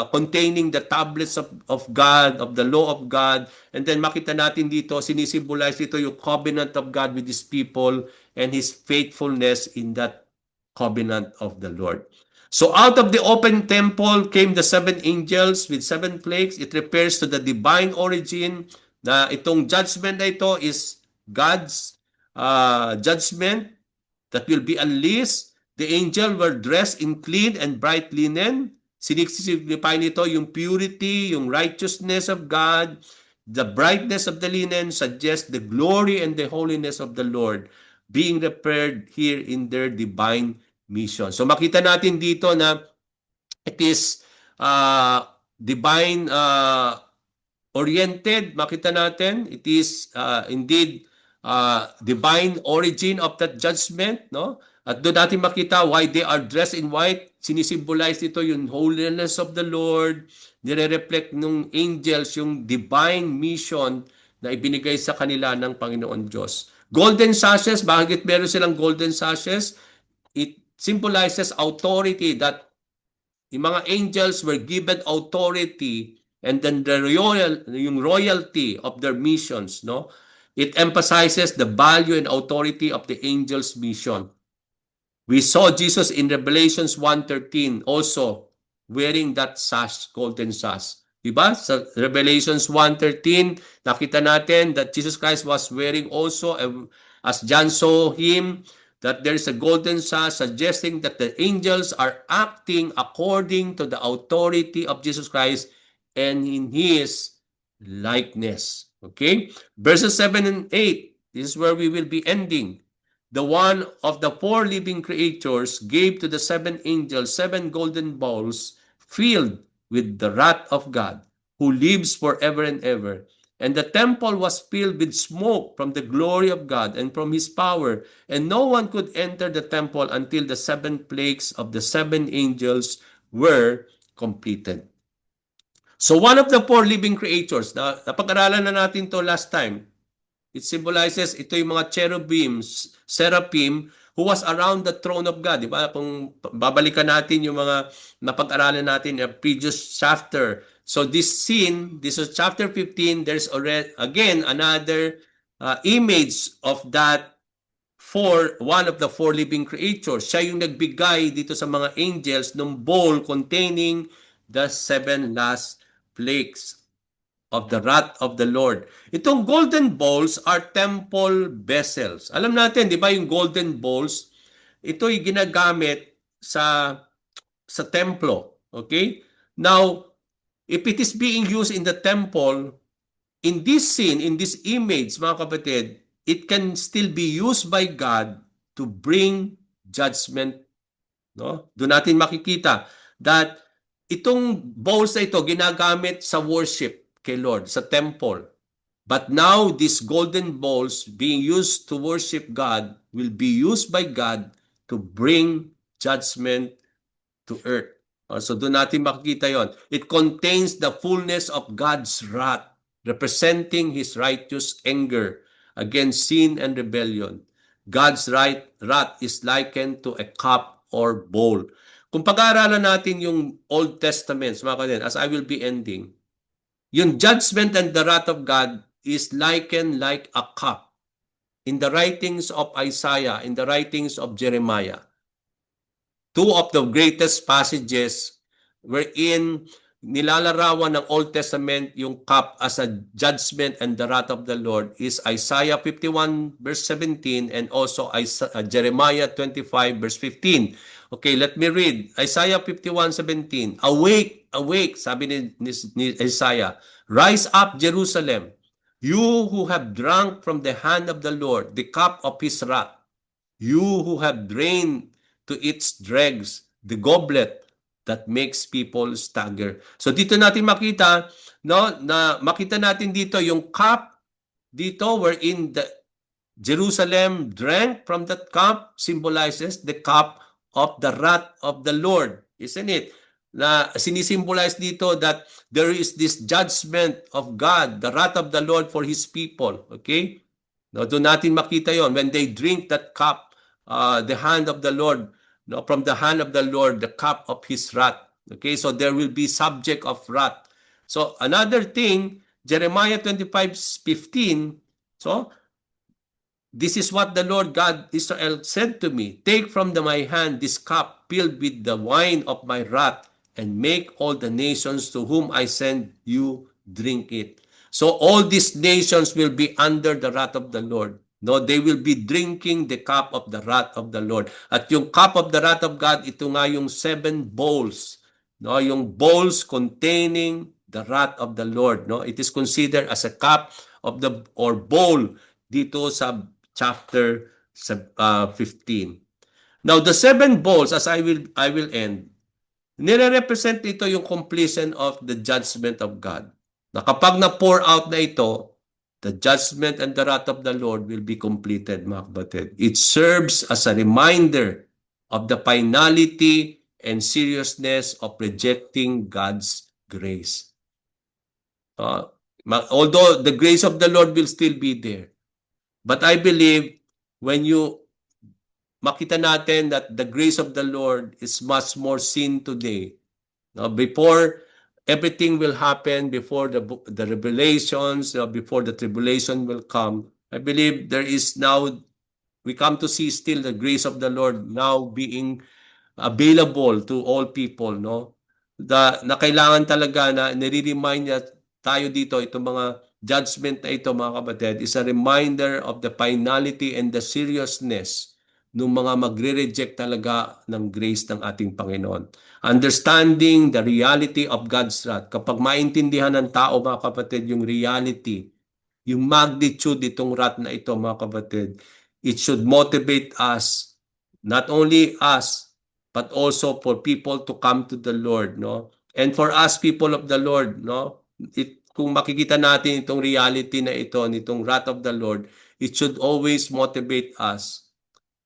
Containing the tablets of God, of the law of God. And then makita natin dito, sinisimbolize dito yung covenant of God with His people and His faithfulness in that covenant of the Lord. So out of the open temple came the seven angels with seven plagues. It refers to the divine origin na itong judgment na ito is God's judgment that will be unleashed. The angel were dressed in clean and bright linen. Sinisignify nito yung purity, yung righteousness of God. The brightness of the linen suggests the glory and the holiness of the Lord being repaired here in their divine mission. So makita natin dito na it is divine oriented. Makita natin it is indeed divine origin of that judgment, no? At doon natin makita why they are dressed in white. Sinisimbolize ito yung holiness of the Lord. Nire-reflect ng angels yung divine mission na ibinigay sa kanila ng Panginoon Diyos. Golden sashes, bakit meron silang golden sashes? It symbolizes authority, that yung mga angels were given authority and then yung royalty of their missions, no? It emphasizes the value and authority of the angels' mission. We saw Jesus in Revelations 1:13 also wearing that sash, golden sash. Diba? Sa Revelations 1:13, nakita natin that Jesus Christ was wearing also, as John saw him, that there is a golden sash suggesting that the angels are acting according to the authority of Jesus Christ and in His likeness. Okay? Verses 7 and 8, this is where we will be ending. The one of the four living creatures gave to the seven angels seven golden bowls filled with the wrath of God, who lives forever and ever. And the temple was filled with smoke from the glory of God and from His power, and no one could enter the temple until the seven plagues of the seven angels were completed. So one of the four living creatures, napag-aralan na natin to last time, it symbolizes, ito yung mga cherubims, seraphim, who was around the throne of God. Diba? Kung babalikan natin yung mga napag-aralan natin in the previous chapter. So this scene, this is chapter 15, there's already, again, another image of that one of the four living creatures. Siya yung nagbigay dito sa mga angels ng bowl containing the seven last plagues of the wrath of the Lord. Itong golden bowls are temple vessels. Alam natin, di ba, yung golden bowls, ito'y ginagamit sa templo. Okay? Now, if it is being used in the temple, in this scene, in this image, mga kapatid, it can still be used by God to bring judgment. No? Doon natin makikita that itong bowls na ito ginagamit sa worship kay Lord, sa temple. But now, these golden bowls being used to worship God will be used by God to bring judgment to earth. So doon natin makikita yon. It contains the fullness of God's wrath, representing His righteous anger against sin and rebellion. God's wrath is likened to a cup or bowl. Kung pag-aaralan natin yung Old Testament, mga kapatid, as I will be ending, yung judgment and the wrath of God is likened like a cup in the writings of Isaiah, in the writings of Jeremiah. Two of the greatest passages wherein nilalarawan ng Old Testament yung cup as a judgment and the wrath of the Lord is Isaiah 51 verse 17 and also Jeremiah 25 verse 15. Okay, let me read. Isaiah 51:17. Awake, awake, sabi ni Isaiah. Rise up, Jerusalem, you who have drunk from the hand of the Lord, the cup of his wrath. You who have drained to its dregs the goblet that makes people stagger. So dito natin makita, no, na makita natin dito yung cup dito wherein the Jerusalem drank from that cup symbolizes the cup of the wrath of the Lord, isn't it? Na sinisimbolize dito that there is this judgment of God, the wrath of the Lord for His people. Okay? No, doon natin makita yon when they drink that cup, the hand of the Lord, no, from the hand of the Lord, the cup of His wrath. Okay, so there will be subject of wrath. So another thing, Jeremiah 25:15. So this is what the Lord God Israel said to me. Take from my hand this cup filled with the wine of my wrath and make all the nations to whom I send you drink it. So all these nations will be under the wrath of the Lord. No, they will be drinking the cup of the wrath of the Lord. At yung cup of the wrath of God, ito nga yung 7 bowls. No, yung bowls containing the wrath of the Lord. No, it is considered as a cup of the or bowl dito sa chapter 15. Now, the 7 bowls, as I will end, nire-represent ito yung completion of the judgment of God. Na kapag na-pour out na ito, the judgment and the wrath of the Lord will be completed, mga kapatid. It serves as a reminder of the finality and seriousness of rejecting God's grace. Although the grace of the Lord will still be there, but I believe when you makita natin that the grace of the Lord is much more seen today. Now, before everything will happen, before the revelations, before the tribulation will come, I believe there is now, we come to see still the grace of the Lord now being available to all people, no? Na kailangan talaga na nire-remind niya tayo dito, itong mga judgment na ito, mga kapatid, is a reminder of the finality and the seriousness ng mga magre-reject talaga ng grace ng ating Panginoon. Understanding the reality of God's wrath. Kapag maintindihan ng tao, mga kapatid, yung reality, yung magnitude itong wrath na ito, mga kapatid, it should motivate us, not only us, but also for people to come to the Lord, no? And for us, people of the Lord, no? Kung makikita natin itong reality na ito, nitong wrath of the Lord, it should always motivate us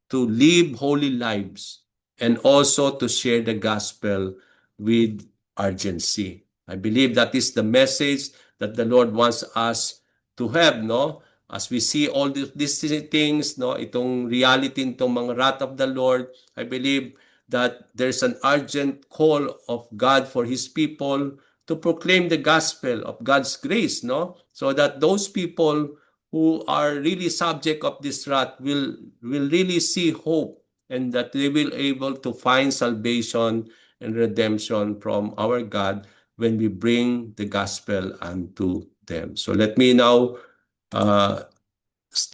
to live holy lives and also to share the gospel with urgency. I believe that is the message that the Lord wants us to have, no? As we see all these things, no, itong reality, itong mga wrath of the Lord, I believe that there's an urgent call of God for His people to proclaim the gospel of God's grace, no? So that those people who are really subject of this wrath will really see hope and that they will able to find salvation and redemption from our God when we bring the gospel unto them. So let me now